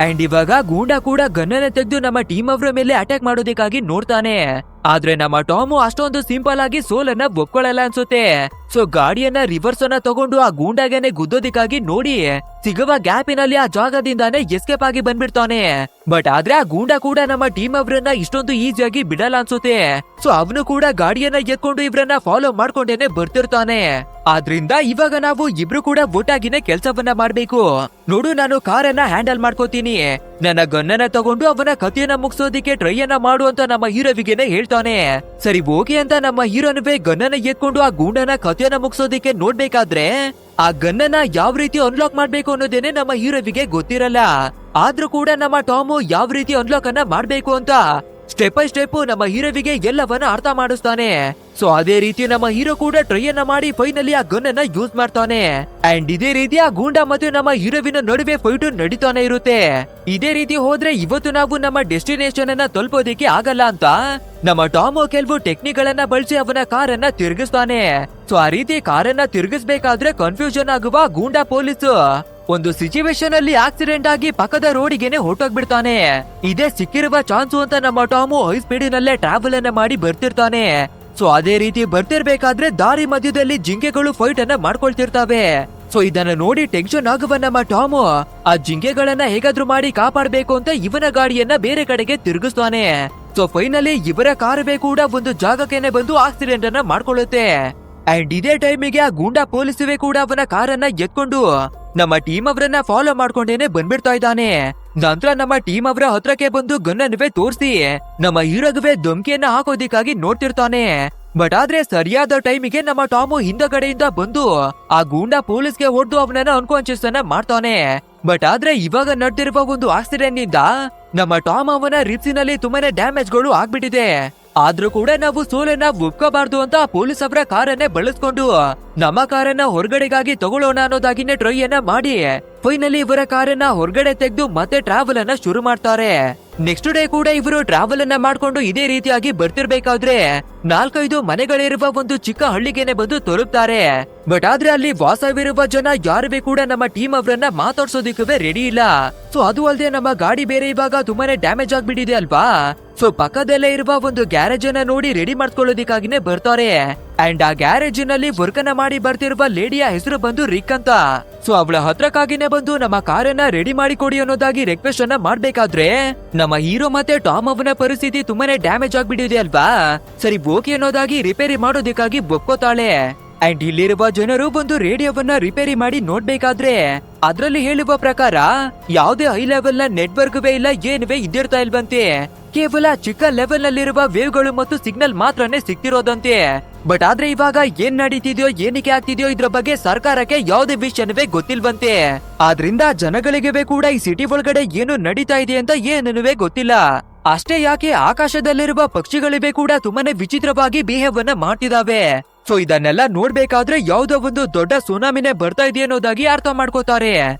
ಅಂಡ್ ಇವಾಗ ಗೂಂಡಾ ಕೂಡ ಗನ್ನನ್ನ ತೆಗೆದು ನಮ್ಮ ಟೀಮ್ ಅವರ ಮೇಲೆ ಅಟ್ಯಾಕ್ ಮಾಡೋದಕ್ಕಾಗಿ ನೋಡ್ತಾನೆ. ಆದ್ರೆ ನಮ್ಮ ಟಾಮು ಅಷ್ಟೊಂದು ಸಿಂಪಲ್ ಆಗಿ ಸೋಲನ್ನ ಒಪ್ಕೊಳ್ಳಲ್ಲ ಅನ್ಸುತ್ತೆ. ಸೊ ಗಾಡಿಯನ್ನ ರಿವರ್ಸ್ ಅನ್ನ ತಗೊಂಡು ಆ ಗೂಂಡಾಗೇನೆ ಗುದ್ದೋದಿಕ್ಕಾಗಿ ನೋಡಿ ಸಿಗುವ ಗ್ಯಾಪಿನಲ್ಲಿ ಆ ಜಾಗದಿಂದಾನೇ ಎಸ್ಕೇಪ್ ಆಗಿ ಬಂದ್ಬಿಡ್ತಾನೆ. ಬಟ್ ಆದ್ರೆ ಆ ಗೂಂಡಾ ಕೂಡ ನಮ್ಮ ಟೀಮ್ ಅವರನ್ನ ಇಷ್ಟೊಂದು ಈಸಿಯಾಗಿ ಬಿಡಲ್ಲ ಅನ್ಸುತ್ತೆ. ಸೊ ಅವನು ಕೂಡ ಗಾಡಿಯನ್ನ ಎತ್ಕೊಂಡು ಇವ್ರನ್ನ ಫಾಲೋ ಮಾಡ್ಕೊಂಡೇನೆ ಬರ್ತಿರ್ತಾನೆ. ಆದ್ರಿಂದ ಇವಾಗ ನಾವು ಇಬ್ರು ಕೂಡ ಒಟ್ಟಾಗಿನೇ ಕೆಲ್ಸವನ್ನ ಮಾಡ್ಬೇಕು. ನೋಡು, ನಾನು ಕಾರನ್ನ ಹ್ಯಾಂಡಲ್ ಮಾಡ್ಕೋತೀನಿ, ನನ್ನ ಗನ್ನನ್ನ ತಗೊಂಡು ಅವನ ಕಥೆಯನ್ನ ಮುಗಿಸೋದಿಕ್ಕೆ ಟ್ರೈ ಅನ್ನ ಮಾಡು ಅಂತ ನಮ್ಮ ಹೀರೋವಿಗೆನೆ ಹೇಳ್ತಾನೆ. ಸರಿ ಓಕೆ ಅಂತ ನಮ್ಮ ಹೀರೋನುವೆ ಗನ್ನನ್ನ ಎತ್ಕೊಂಡು ಆ ಗೂಂಡನ ಕಥೆಯನ್ನ ಮುಗಿಸೋದಿಕ್ಕೆ ನೋಡ್ಬೇಕಾದ್ರೆ ಆ ಗನ್ನನ್ನ ಯಾವ ರೀತಿ ಅನ್ಲಾಕ್ ಮಾಡ್ಬೇಕು ಅನ್ನೋದೇನೆ ನಮ್ಮ ಹೀರೋವಿಗೆ ಗೊತ್ತಿರಲ್ಲ. ಆದ್ರೂ ಕೂಡ ನಮ್ಮ ಟಾಮು ಯಾವ ರೀತಿ ಅನ್ಲಾಕ್ ಅನ್ನ ಮಾಡ್ಬೇಕು ಅಂತ ಸ್ಟೆಪ್ ಬೈ ಸ್ಟೆಪ್ ನಮ್ಮ ಹೀರೋವಿಗೆ ಎಲ್ಲವನ್ನ ಅರ್ಥ ಮಾಡಿಸ್ತಾನೆ. ಸೊ ಅದೇ ರೀತಿ ನಮ್ಮ ಹೀರೋ ಕೂಡ ಟ್ರೈ ಅನ್ನ ಮಾಡಿ ಫೈನಲಿ ಆ ಗನ್ ಅನ್ನ ಯೂಸ್ ಮಾಡ್ತಾನೆ. ಅಂಡ್ ಇದೇ ರೀತಿ ಆ ಗೂಂಡಾ ಮತ್ತು ನಮ್ಮ ಹೀರೋವಿನ ನಡುವೆ ಫೈಟ್ ನಡೀತಾನೆ ಇರುತ್ತೆ. ಇದೇ ರೀತಿ ಹೋದ್ರೆ ಇವತ್ತು ನಾವು ನಮ್ಮ ಡೆಸ್ಟಿನೇಷನ್ ಅನ್ನ ತಲುಪೋದಿಕ್ಕೆ ಆಗಲ್ಲ ಅಂತ ನಮ್ಮ ಟಾಮೋ ಕೆಲವು ಟೆಕ್ನಿಕ್ ಗಳನ್ನ ಬಳಸಿ ಅವನ ಕಾರನ್ನ ತಿರುಗಿಸ್ತಾನೆ. ಸೊ ಆ ರೀತಿ ಕಾರನ್ನ ತಿರುಗಿಸ್ಬೇಕಾದ್ರೆ ಕನ್ಫ್ಯೂಷನ್ ಆಗುವ ಗೂಂಡಾ ಪೊಲೀಸ್ ಒಂದು ಸಿಚುವೇಶನ್ ಅಲ್ಲಿ ಆಕ್ಸಿಡೆಂಟ್ ಆಗಿ ಪಕ್ಕದ ರೋಡಿಗೆನೆ ಹೊರಟೋಗ್ಬಿಡ್ತಾನೆ. ಇದೇ ಸಿಕ್ಕಿರುವ ಚಾನ್ಸು ಅಂತ ನಮ್ಮ ಟಾಮು ಹೈ ಸ್ಪೀಡಿನಲ್ಲೇ ಟ್ರಾವೆಲ್ ಅನ್ನ ಮಾಡಿ ಬರ್ತಿರ್ತಾನೆ. ಸೊ ಅದೇ ರೀತಿ ಬರ್ತಿರ್ಬೇಕಾದ್ರೆ ದಾರಿ ಮಧ್ಯದಲ್ಲಿ ಜಿಂಕೆಗಳು ಫೈಟ್ ಅನ್ನ ಮಾಡ್ಕೊಳ್ತಿರ್ತಾವೆ. ಸೊ ಇದನ್ನ ನೋಡಿ ಟೆನ್ಷನ್ ಆಗುವ ನಮ್ಮ ಟಾಮು ಆ ಜಿಂಕೆಗಳನ್ನ ಹೇಗಾದ್ರೂ ಮಾಡಿ ಕಾಪಾಡ್ಬೇಕು ಅಂತ ಇವನ ಗಾಡಿಯನ್ನ ಬೇರೆ ಕಡೆಗೆ ತಿರುಗಿಸ್ತಾನೆ. ಸೊ ಫೈನಲಿ ಇವರ ಕಾರುವೆ ಕೂಡ ಒಂದು ಜಾಗಕ್ಕೆ ಬಂದು ಆಕ್ಸಿಡೆಂಟ್ ಅನ್ನ ಮಾಡ್ಕೊಳ್ಳುತ್ತೆ. ಅಂಡ್ ಇದೇ ಟೈಮಿಗೆ ಆ ಗೂಂಡಾ ಪೊಲೀಸುವೆ ಕೂಡ ಅವನ ಕಾರನ್ನ ಎತ್ಕೊಂಡು ನಮ್ಮ ಟೀಮ್ ಅವರನ್ನ ಫಾಲೋ ಮಾಡ್ಕೊಂಡೇನೆ ಬಂದ್ಬಿಡ್ತಾ ಇದ್ದಾನೆ. ನಂತರ ನಮ್ಮ ಟೀಮ್ ಅವರ ಹತ್ರಕ್ಕೆ ಬಂದು ಗನ್ನನ್ನುವೆ ತೋರಿಸಿ ನಮ್ಮ ಹೀರೋಗುವೆ ಧಮ್ಕಿಯನ್ನ ಹಾಕೋದಿಕ್ಕಾಗಿ ನೋಡ್ತಿರ್ತಾನೆ. ಬಟ್ ಆದ್ರೆ ಸರಿಯಾದ ಟೈಮಿಗೆ ನಮ್ಮ ಟಾಮು ಹಿಂದಗಡೆಯಿಂದ ಬಂದು ಆ ಗೂಂಡಾ ಪೊಲೀಸ್ಗೆ ಹೊಡೆದು ಅವನನ್ನ ಅನ್ಕಾನ್ಶಿಯಸ್ ಅನ್ನ ಮಾಡ್ತಾನೆ. ಬಟ್ ಆದ್ರೆ ಇವಾಗ ನಡೆದಿರುವ ಒಂದು ಆಕ್ಸಿಡೆಂಟ್ ನಿಂದ ನಮ್ಮ ಟಾಮ್ ಅವನ ರಿಪ್ಸಿನಲ್ಲಿ ತುಂಬಾನೇ ಡ್ಯಾಮೇಜ್ಗಳು ಆಗ್ಬಿಟ್ಟಿದೆ. ಆದ್ರೂ ಕೂಡ ನಾವು ಸೋಲನ್ನ ಒಪ್ಕೋಬಾರ್ದು ಅಂತ ಪೊಲೀಸ್ ಅವರ ಕಾರನ್ನೇ ಬಳಸ್ಕೊಂಡು ನಮ್ಮ ಕಾರನ್ನ ಹೊರಗಡೆಗಾಗಿ ತಗೊಳ್ಳೋಣ ಅನ್ನೋದಾಗಿನೇ ಟ್ರೈ ಅನ್ನ ಮಾಡಿ ಫೈನಲಿ ಇವರ ಕಾರನ್ನ ಹೊರಗಡೆ ತೆಗೆದು ಮತ್ತೆ ಟ್ರಾವೆಲ್ ಅನ್ನ ಶುರು ಮಾಡ್ತಾರೆ. ನೆಕ್ಸ್ಟ್ ಡೇ ಕೂಡ ಇವರು ಟ್ರಾವೆಲ್ ಅನ್ನ ಮಾಡ್ಕೊಂಡು ಇದೇ ರೀತಿಯಾಗಿ ಬರ್ತಿರ್ಬೇಕಾದ್ರೆ 4-5 ಮನೆಗಳಿರುವ ಒಂದು ಚಿಕ್ಕ ಹಳ್ಳಿಗೆನೆ ಬಂದು ತಲುಪ್ತಾರೆ. ಬಟ್ ಆದ್ರೆ ಅಲ್ಲಿ ವಾಸವಿರುವ ಜನ ಯಾರುವೆ ಕೂಡ ನಮ್ಮ ಟೀಮ್ ಅವರನ್ನ ಮಾತಾಡ್ಸೋದಿಕ್ಕೂ ರೆಡಿ ಇಲ್ಲ. ಸೊ ಅದು ಅಲ್ಲದೆ ನಮ್ಮ ಗಾಡಿ ಬೇರೆ ಇವಾಗ ತುಂಬಾನೇ ಡ್ಯಾಮೇಜ್ ಆಗ್ಬಿಟ್ಟಿದೆ ಅಲ್ವಾ. ಸೊ ಪಕ್ಕದಲ್ಲೇ ಇರುವ ಒಂದು ಗ್ಯಾರೇಜ್ ಅನ್ನ ನೋಡಿ ರೆಡಿ ಮಾಡ್ಕೊಳ್ಳೋದಿಕ್ಕಾಗಿನೇ ಬರ್ತಾರೆ. ಅಂಡ್ ಆ ಗ್ಯಾರೇಜ್ ನಲ್ಲಿ ವರ್ಕ್ ಅನ್ನ ಮಾಡಿ ಬರ್ತಿರುವ ಲೇಡಿಯ ಹೆಸರು ಬಂದು ರಿಕ್ ಅಂತ. ಸೊ ಅವಳ ಹತ್ರಕ್ಕಾಗಿನೇ ಬಂದು ನಮ್ಮ ಕಾರನ್ನ ರೆಡಿ ಮಾಡಿ ಕೊಡಿ ಅನ್ನೋದಾಗಿ ರಿಕ್ವೆಸ್ಟ್ ಅನ್ನ ಮಾಡ್ಬೇಕಾದ್ರೆ ನಮ್ಮ ಹೀರೋ ಮತ್ತೆ ಟಾಮ್ ಅವನ ಪರಿಸ್ಥಿತಿ ತುಂಬಾನೇ ಡ್ಯಾಮೇಜ್ ಆಗ್ಬಿಟ್ಟಿದೆ ಅಲ್ವಾ. ಸರಿ ಓಕೆ ಅನ್ನೋದಾಗಿ ರಿಪೇರಿ ಮಾಡೋದಕ್ಕಾಗಿ ಒಪ್ಕೋತಾಳೆ. ಅಂಡ್ ಇಲ್ಲಿರುವ ಜನರು ಬಂದು ರೇಡಿಯೋವನ್ನ ರಿಪೇರಿ ಮಾಡಿ ನೋಡ್ಬೇಕಾದ್ರೆ ಅದ್ರಲ್ಲಿ ಹೇಳುವ ಪ್ರಕಾರ ಯಾವುದೇ ಹೈ ಲೆವೆಲ್ ನ ನೆಟ್ವರ್ಕ್ ಇಲ್ಲ, ಏನುವೆ ಇದ್ದಿರ್ತಾ ಇಲ್ವಂತೆ. ಕೇವಲ ಚಿಕ್ಕ ಲೆವೆಲ್ ನಲ್ಲಿರುವ ವೇವ್ಗಳು ಮತ್ತು ಸಿಗ್ನಲ್ ಮಾತ್ರನೇ ಸಿಗ್ತಿರೋದಂತೆ. ಬಟ್ ಆದ್ರೆ ಇವಾಗ ಏನ್ ನಡೀತಿದ್ಯೋ ಏನಕ್ಕೆ ಆಗ್ತಿದ್ಯೋ ಇದ್ರ ಬಗ್ಗೆ ಸರ್ಕಾರಕ್ಕೆ ಯಾವುದೇ ವಿಷಯನವೇ ಗೊತ್ತಿಲ್ವಂತೆ. ಆದ್ರಿಂದ ಜನಗಳಿಗೆ ಕೂಡ ಈ ಸಿಟಿ ಒಳಗಡೆ ಏನು ನಡೀತಾ ಇದೆ ಅಂತ ಏನನ್ನುವೇ ಗೊತ್ತಿಲ್ಲ. ಅಷ್ಟೇ ಯಾಕೆ ಆಕಾಶದಲ್ಲಿರುವ ಪಕ್ಷಿಗಳಿವೆ ಕೂಡ ತುಂಬಾನೇ ವಿಚಿತ್ರವಾಗಿ ಬಿಹೇವ್ ಅನ್ನ ಮಾಡ್ತಿದಾವೆ. ಸೊ ಇದನ್ನೆಲ್ಲ ನೋಡ್ಬೇಕಾದ್ರೆ ಯಾವ್ದೋ ಒಂದು ದೊಡ್ಡ ಸುನಾಮಿನೇ ಬರ್ತಾ ಇದೆ ಅನ್ನೋದಾಗಿ ಅರ್ಥ ಮಾಡ್ಕೋತಾರೆ.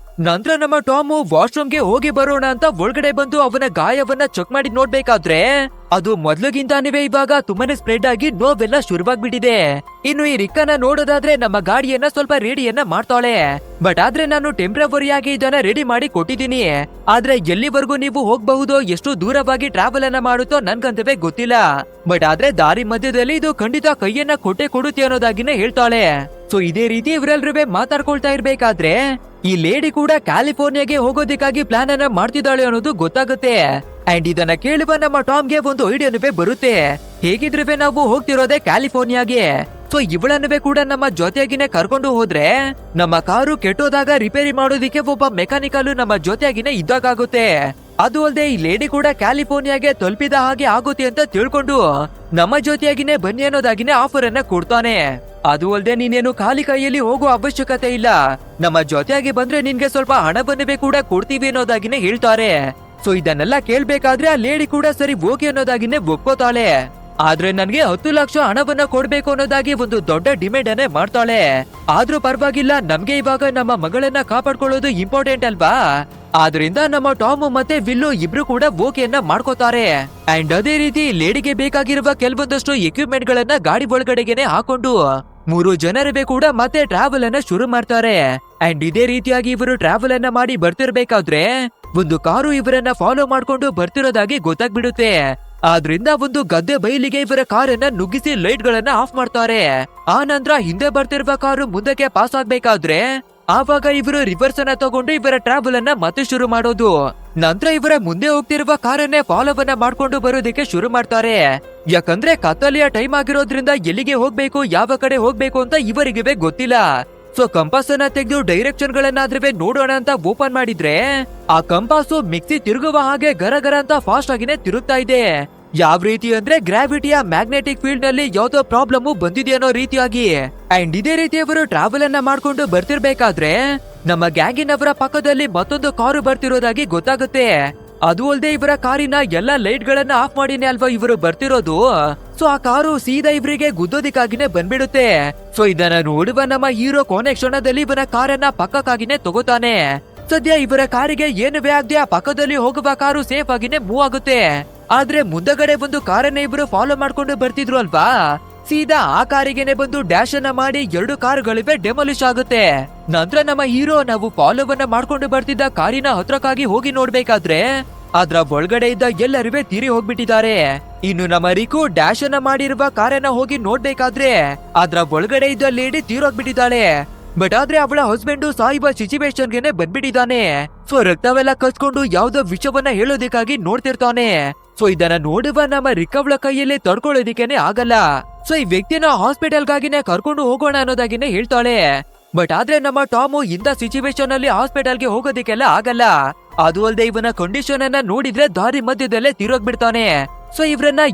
ನಂತರ ನಮ್ಮ ಟಾಮು ವಾಶ್ರೂಮ್ಗೆ ಹೋಗಿ ಬರೋಣ ಅಂತ ಒಳಗಡೆ ಬಂದು ಅವನ ಗಾಯವನ್ನ ಚೆಕ್ ಮಾಡಿ ನೋಡ್ಬೇಕಾದ್ರೆ ಅದು ಮೊದ್ಲಿಗಿಂತಾನೇ ಇವಾಗ ತುಂಬಾನೇ ಸ್ಪ್ರೆಡ್ ಆಗಿ ನೋವೆಲ್ಲ ಶುರುವಾಗ್ಬಿಟ್ಟಿದೆ. ಇನ್ನು ಈ ರಿಕ್ಕನ್ನ ನೋಡೋದಾದ್ರೆ ನಮ್ಮ ಗಾಡಿಯನ್ನ ಸ್ವಲ್ಪ ರೆಡಿಯನ್ನ ಮಾಡ್ತಾಳೆ. ಬಟ್ ಆದ್ರೆ ನಾನು ಟೆಂಪ್ರವರಿಯಾಗಿ ಇದನ್ನ ರೆಡಿ ಮಾಡಿ ಕೊಟ್ಟಿದ್ದೀನಿ. ಆದ್ರೆ ಎಲ್ಲಿವರೆಗೂ ನೀವು ಹೋಗಬಹುದು, ಎಷ್ಟು ದೂರವಾಗಿ ಟ್ರಾವೆಲ್ ಅನ್ನ ಮಾಡುತ್ತೋ ನನ್ಗಂತವೇ ಗೊತ್ತಿಲ್ಲ. ಬಟ್ ಆದ್ರೆ ದಾರಿ ಮಧ್ಯದಲ್ಲಿ ಇದು ಖಂಡಿತ ಕೈಯನ್ನ ಕೊಟ್ಟೆ ಕೊಡುತ್ತೆ ಅನ್ನೋದಾಗಿನೇ ಹೇಳ್ತಾಳೆ. ಸೊ ಇದೇ ರೀತಿ ಇವರೆಲ್ಲರೂ ಮಾತಾಡ್ಕೊಳ್ತಾ ಇರ್ಬೇಕಾದ್ರೆ ಈ ಲೇಡಿ ಕೂಡ ಕ್ಯಾಲಿಫೋರ್ನಿಯಾಗೆ ಹೋಗೋದಿಕ್ಕಾಗಿ ಪ್ಲಾನ್ ಅನ್ನ ಮಾಡ್ತಿದ್ದಾಳೆ ಅನ್ನೋದು ಗೊತ್ತಾಗುತ್ತೆ. ಅಂಡ್ ಇದನ್ನ ಕೇಳುವ ನಮ್ಮ ಟಾಮ್ಗೆ ಒಂದು ಐಡಿಯಾನುವೆ ಬರುತ್ತೆ. ಹೇಗಿದ್ರೆ ನಾವು ಹೋಗ್ತಿರೋದೇ ಕ್ಯಾಲಿಫೋರ್ನಿಯಾಗೆ. ಸೊ ಇವಳನ್ನುವೆ ಕೂಡ ನಮ್ಮ ಜೊತೆಯಾಗಿನೇ ಕರ್ಕೊಂಡು ಹೋದ್ರೆ ನಮ್ಮ ಕಾರು ಕೆಟ್ಟೋದಾಗ ರಿಪೇರಿ ಮಾಡೋದಿಕ್ಕೆ ಒಬ್ಬ ಮೆಕ್ಯಾನಿಕಲ್ ನಮ್ಮ ಜೊತೆಯಾಗಿನೇ ಇದ್ದಾಗುತ್ತೆ. ಅದು ಅಲ್ಲದೆ ಈ ಲೇಡಿ ಕೂಡ ಕ್ಯಾಲಿಫೋರ್ನಿಯಾಗೆ ತಲುಪಿದ ಹಾಗೆ ಆಗುತ್ತೆ ಅಂತ ತಿಳ್ಕೊಂಡು ನಮ್ಮ ಜೊತೆಯಾಗಿನೇ ಬನ್ನಿ ಅನ್ನೋದಾಗಿನೇ ಆಫರ್ ಅನ್ನ ಕೊಡ್ತಾನೆ. ಅದು ಅಲ್ಲದೆ ನೀನೇನು ಖಾಲಿ ಕೈಯಲ್ಲಿ ಹೋಗೋ ಅವಶ್ಯಕತೆ ಇಲ್ಲ, ನಮ್ಮ ಜೊತೆಯಾಗಿ ಬಂದ್ರೆ ನಿನ್ಗೆ ಸ್ವಲ್ಪ ಹಣವನ್ನುವೆ ಕೂಡ ಕೊಡ್ತೀವಿ ಅನ್ನೋದಾಗಿನೇ ಹೇಳ್ತಾರೆ. ಸೊ ಇದನ್ನೆಲ್ಲ ಕೇಳ್ಬೇಕಾದ್ರೆ ಆ ಲೇಡಿ ಕೂಡ ಸರಿ ಓಕೆ ಅನ್ನೋದಾಗಿನೇ ಒಪ್ಕೋತಾಳೆ. ಆದ್ರೆ ನನ್ಗೆ 10 ಲಕ್ಷ ಹಣವನ್ನ ಕೊಡ್ಬೇಕು ಅನ್ನೋದಾಗಿ ಒಂದು ದೊಡ್ಡ ಡಿಮ್ಯಾಂಡ್ ಅನ್ನೇ ಮಾಡ್ತಾಳೆ. ಆದ್ರೂ ಪರವಾಗಿಲ್ಲ, ನಮ್ಗೆ ಇವಾಗ ನಮ್ಮ ಮಗಳನ್ನ ಕಾಪಾಡ್ಕೊಳ್ಳೋದು ಇಂಪಾರ್ಟೆಂಟ್ ಅಲ್ವಾ. ಆದ್ರಿಂದ ನಮ್ಮ ಟಾಮ್ ಮತ್ತೆ ವಿಲ್ಲು ಇಬ್ರು ಕೂಡ ಓಕೆಯನ್ನ ಮಾಡ್ಕೋತಾರೆ. ಅಂಡ್ ಅದೇ ರೀತಿ ಲೇಡಿಗೆ ಬೇಕಾಗಿರುವ ಕೆಲವೊಂದಷ್ಟು ಎಕ್ವಿಪ್ಮೆಂಟ್ ಗಳನ್ನ ಗಾಡಿ ಒಳಗಡೆಗೆನೆ ಹಾಕೊಂಡು 3 ಜನರೇ ಕೂಡ ಮತ್ತೆ ಟ್ರಾವೆಲ್ ಅನ್ನ ಶುರು ಮಾಡ್ತಾರೆ. ಅಂಡ್ ಇದೇ ರೀತಿಯಾಗಿ ಇವರು ಟ್ರಾವೆಲ್ ಅನ್ನ ಮಾಡಿ ಬರ್ತಿರ್ಬೇಕಾದ್ರೆ ಒಂದು ಕಾರು ಇವರನ್ನ ಫಾಲೋ ಮಾಡ್ಕೊಂಡು ಬರ್ತಿರೋದಾಗಿ ಗೊತ್ತಾಗ್ಬಿಡುತ್ತೆ. ಆದ್ರಿಂದ ಒಂದು ಗದ್ದೆ ಬೈಲಿಗೆ ಇವರ ಕಾರನ್ನ ನುಗ್ಗಿಸಿ ಲೈಟ್ ಗಳನ್ನ ಆಫ್ ಮಾಡ್ತಾರೆ. ಆ ನಂತರ ಹಿಂದೆ ಬರ್ತಿರುವ ಕಾರು ಮುಂದಕ್ಕೆ ಪಾಸ್ ಆಗ್ಬೇಕಾದ್ರೆ ಆವಾಗ ಇವರು ರಿವರ್ಸ್ ಅನ್ನ ತಗೊಂಡು ಇವರ ಟ್ರಾವೆಲ್ ಅನ್ನ ಮತ್ತೆ ಶುರು ಮಾಡೋದು. ನಂತರ ಇವರ ಮುಂದೆ ಹೋಗ್ತಿರುವ ಕಾರನ್ನೇ ಫಾಲೋವನ್ನ ಮಾಡ್ಕೊಂಡು ಬರೋದಕ್ಕೆ ಶುರು ಮಾಡ್ತಾರೆ. ಯಾಕಂದ್ರೆ ಕತ್ತಲೆಯ ಟೈಮ್ ಆಗಿರೋದ್ರಿಂದ ಎಲ್ಲಿಗೆ ಹೋಗ್ಬೇಕು, ಯಾವ ಕಡೆ ಹೋಗ್ಬೇಕು ಅಂತ ಇವರಿಗೆ ಗೊತ್ತಿಲ್ಲ. ಸೊ ಕಂಪಾಸ್ ಅನ್ನ ತೆಗೆದು ಡೈರೆಕ್ಷನ್ ಗಳನ್ನಾದ್ರೂ ನೋಡೋಣ ಅಂತ ಓಪನ್ ಮಾಡಿದ್ರೆ ಆ ಕಂಪಾಸು ಮಿಕ್ಸಿ ತಿರುಗುವ ಹಾಗೆ ಗರಗರ ಅಂತ ಫಾಸ್ಟ್ ಆಗಿನೇ ತಿರುಗ್ತಾ ಇದೆ. ಯಾವ ರೀತಿ ಅಂದ್ರೆ ಗ್ರಾವಿಟಿಯ ಮ್ಯಾಗ್ನೆಟಿಕ್ ಫೀಲ್ಡ್ ನಲ್ಲಿ ಯಾವ್ದೋ ಪ್ರಾಬ್ಲಮ್ ಬಂದಿದೆ ಅನ್ನೋ ರೀತಿಯಾಗಿ. ಅಂಡ್ ಇದೇ ರೀತಿ ಅವರು ಟ್ರಾವೆಲ್ ಅನ್ನ ಮಾಡ್ಕೊಂಡು ಬರ್ತಿರ್ಬೇಕಾದ್ರೆ ನಮ್ಮ ಗ್ಯಾಂಗಿನವರ ಪಕ್ಕದಲ್ಲಿ ಮತ್ತೊಂದು ಕಾರು ಬರ್ತಿರೋದಾಗಿ ಗೊತ್ತಾಗುತ್ತೆ. ಅದು ಅಲ್ಲದೆ ಇವರ ಕಾರಿನ ಎಲ್ಲಾ ಲೈಟ್ ಗಳನ್ನ ಆಫ್ ಮಾಡಿನೇ ಅಲ್ವಾ ಇವರು ಬರ್ತಿರೋದು. ಸೊ ಆ ಕಾರು ಸೀದಾ ಇವರಿಗೆ ಗುದ್ದೋದಿಕ್ಕಾಗಿನೇ ಬಂದ್ಬಿಡುತ್ತೆ. ಸೊ ಇದನ್ನ ನೋಡುವ ನಮ್ಮ ಹೀರೋ ಕೊನೆ ಕ್ಷಣದಲ್ಲಿ ಇವರ ಕಾರನ್ನ ಪಕ್ಕಕ್ಕಾಗಿನೇ ತಗೋತಾನೆ. ಸದ್ಯ ಇವರ ಕಾರಿಗೆ ಏನುವೇ ಆಗದೆ ಆ ಪಕ್ಕದಲ್ಲಿ ಹೋಗುವ ಕಾರು ಸೇಫ್ ಆಗಿನೇ ಮೂವ್ ಆಗುತ್ತೆ. ಆದ್ರೆ ಮುಂದಗಡೆ ಒಂದು ಕಾರನ್ನ ಇಬ್ರು ಫಾಲೋ ಮಾಡ್ಕೊಂಡು ಬರ್ತಿದ್ರು ಅಲ್ವಾ, ಸೀದಾ ಆ ಕಾರಿಗೆನೆ ಬಂದು ಡ್ಯಾಶ್ ಅನ್ನ ಮಾಡಿ 2 ಕಾರುಗಳಿವೆ ಡೆಮಾಲಿಶ್ ಆಗುತ್ತೆ. ನಂತರ ನಮ್ಮ ಹೀರೋ ನಾವು ಫಾಲೋವನ್ನ ಮಾಡ್ಕೊಂಡು ಬರ್ತಿದ್ದ ಕಾರಿನ ಹತ್ರಕ್ಕಾಗಿ ಹೋಗಿ ನೋಡ್ಬೇಕಾದ್ರೆ ಅದ್ರ ಒಳಗಡೆ ಇದ್ದ ಎಲ್ಲರೂ ತೀರಿ ಹೋಗ್ಬಿಟ್ಟಿದ್ದಾರೆ. ಇನ್ನು ನಮ್ಮ ರಿಕು ಡ್ಯಾಶ್ ಅನ್ನ ಮಾಡಿರುವ ಕಾರನ್ನ ಹೋಗಿ ನೋಡ್ಬೇಕಾದ್ರೆ ಅದ್ರ ಒಳಗಡೆ ಇದ್ದ ಲೇಡಿ ತೀರೋಗ್ಬಿಟ್ಟಿದ್ದಾಳೆ. ಬಟ್ ಆದ್ರೆ ಅವಳ ಹಸ್ಬೆಂಡ್ ಸಾಯಿಬ ಸಿಚುವೇಶನ್ಗೆನೆ ಬಂದ್ಬಿಟ್ಟಿದ್ದಾನೆ. ಸೊ ರಕ್ತವೆಲ್ಲ ಕಚ್ಕೊಂಡು ಯಾವ್ದೋ ವಿಷಯವನ್ನ ಹೇಳೋದಕ್ಕಾಗಿ ನೋಡ್ತಿರ್ತಾನೆ. ಸೊ ಇದನ್ನ ನೋಡುವ ನಮ್ಮ ರಿಕ್ ಅವಳ ಕೈಯಲ್ಲಿ ತಡ್ಕೊಳ್ಳೋದಿಕ್ಕೇನೆ ಆಗಲ್ಲ. ಸೊ ಈ ವ್ಯಕ್ತಿನ ಹಾಸ್ಪಿಟಲ್ಗಾಗಿನೇ ಕರ್ಕೊಂಡು ಹೋಗೋಣ ಅನ್ನೋದಾಗಿನೇ ಹೇಳ್ತಾಳೆ. ಬಟ್ ಆದ್ರೆ ನಮ್ಮ ಟಾಮು ಇಂಥ ಸಿಚುವೇಶನ್ ಅಲ್ಲಿ ಹಾಸ್ಪಿಟಲ್ಗೆ ಹೋಗೋದಿಕ್ಕೆಲ್ಲ ಆಗಲ್ಲ. ಅದು ಅಲ್ಲದೆ ಇವನ ಕಂಡೀಷನ್ ಅನ್ನ ನೋಡಿದ್ರೆ ದಾರಿ ಮಧ್ಯದಲ್ಲೇ ತಿರೋಗ್ಬಿಡ್ತಾನೆ. ಸೊ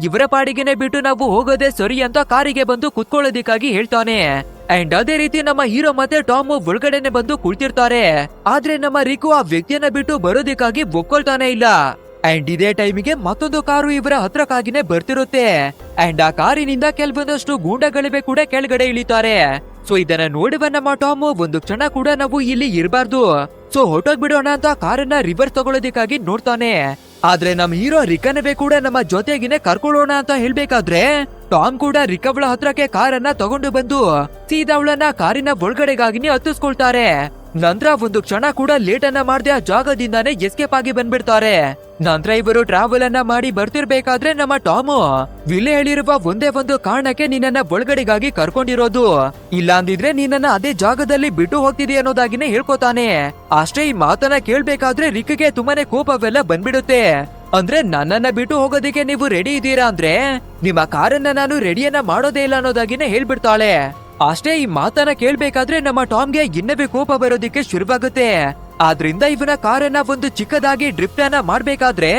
ಇವರ ಪಾಡಿಗೆನೆ ಬಿಟ್ಟು ನಾವು ಹೋಗೋದೇ ಸರಿ ಅಂತ ಕಾರಿಗೆ ಬಂದು ಕುತ್ಕೊಳ್ಳೋದಿಕ್ಕಾಗಿ ಹೇಳ್ತಾನೆ. ಅಂಡ್ ಅದೇ ರೀತಿ ನಮ್ಮ ಹೀರೋ ಮತ್ತೆ ಟಾಮ್ ಒಳಗಡೆನೆ ಬಂದು ಕುಳಿತಿರ್ತಾರೆ. ಆದ್ರೆ ನಮ್ಮ ರಿಕು ಆ ವ್ಯಕ್ತಿಯನ್ನ ಬಿಟ್ಟು ಬರೋದಿಕ್ಕಾಗಿ ಒಪ್ಕೊಳ್ತಾನೆ ಇಲ್ಲ. ಅಂಡ್ ಇದೇ ಟೈಮಿಗೆ ಮತ್ತೊಂದು ಕಾರು ಇವರ ಹತ್ರಕ್ಕಾಗಿನೇ ಬರ್ತಿರುತ್ತೆ. ಅಂಡ್ ಆ ಕಾರಿನಿಂದ ಕೆಲವೊಂದಷ್ಟು ಗೂಂಡಗಳಿವೆ ಕೂಡ ಕೆಳಗಡೆ ಇಳಿತಾರೆ. ಸೊ ಇದನ್ನ ನೋಡುವ ನಮ್ಮ ಟಾಮ್ ಒಂದು ಕ್ಷಣ ಕೂಡ ನಾವು ಇಲ್ಲಿ ಇರಬಾರ್ದು, ಸೊ ಹೊಟ್ಟೋಗ್ಬಿಡೋಣ ಅಂತ ಕಾರನ್ನ ರಿವರ್ಸ್ ತಗೊಳ್ಳೋದಿಕ್ಕಾಗಿ ನೋಡ್ತಾನೆ. ಆದ್ರೆ ನಮ್ ಹೀರೋ ರಿಕನವೇ ಕೂಡ ನಮ್ಮ ಜೊತೆಗಿನೇ ಕರ್ಕೊಳ್ಳೋಣ ಅಂತ ಹೇಳ್ಬೇಕಾದ್ರೆ ಟಾಮ್ ಕೂಡ ರಿಕವಳ ಹತ್ರಕ್ಕೆ ಕಾರನ್ನ ತಗೊಂಡು ಬಂದು ಸೀದಾ ಅವಳನ್ನ ಕಾರಿನ ಒಳಗಡೆಗಾಗಿನೇ ಹತ್ತಿಸ್ಕೊಳ್ತಾರೆ. ನಂತರ ಒಂದು ಕ್ಷಣ ಕೂಡ ಲೇಟ್ ಅನ್ನ ಮಾಡದೆ ಆ ಜಾಗದಿಂದಾನೇ ಎಸ್ಕೇಪ್ ಆಗಿ ಬಂದ್ಬಿಡ್ತಾರೆ. ನಂತರ ಇವರು ಟ್ರಾವೆಲ್ ಅನ್ನ ಮಾಡಿ ಬರ್ತಿರ್ಬೇಕಾದ್ರೆ ನಮ್ಮ ಟಾಮು ವಿಲೆ ಹೇಳಿರುವ ಒಂದೇ ಒಂದು ಕಾರಣಕ್ಕೆ ನಿನ್ನನ್ನ ಒಳಗಡೆಗಾಗಿ ಕರ್ಕೊಂಡಿರೋದು, ಇಲ್ಲ ಅಂದಿದ್ರೆ ನಿನ್ನನ್ನ ಅದೇ ಜಾಗದಲ್ಲಿ ಬಿಟ್ಟು ಹೋಗ್ತಿದೆ ಅನ್ನೋದಾಗಿನೇ ಹೇಳ್ಕೊತಾನೆ. ಅಷ್ಟೇ ಈ ಮಾತನ್ನ ಕೇಳ್ಬೇಕಾದ್ರೆ ರಿಕ್ಗೆ ತುಂಬಾನೇ ಕೋಪವೆಲ್ಲ ಬಂದ್ಬಿಡುತ್ತೆ. ಅಂದ್ರೆ ನನ್ನನ್ನ ಬಿಟ್ಟು ಹೋಗೋದಿಕ್ಕೆ ನೀವು ರೆಡಿ ಇದ್ದೀರಾ ಅಂದ್ರೆ ನಿಮ್ಮ ಕಾರನ್ನ ನಾನು ರೆಡಿಯನ್ನ ಮಾಡೋದೇ ಇಲ್ಲ ಅನ್ನೋದಾಗಿನೇ ಹೇಳ್ಬಿಡ್ತಾಳೆ. ಅಷ್ಟೇ ಈ ಮಾತನ್ನ ಕೇಳ್ಬೇಕಾದ್ರೆ ನಮ್ಮ ಟಾಮ್ಗೆ ಇನ್ನವೇ ಕೋಪ ಬರೋದಿಕ್ಕೆ ಶುರುವಾಗುತ್ತೆ. ಆದ್ರಿಂದ ಇವನ ಕಾರನ್ನ ಒಂದು ಚಿಕ್ಕದಾಗಿ ಡ್ರಿಫ್ಟ್ ಅನ್ನ ಮಾಡ್ಬೇಕಾದ್ರೆ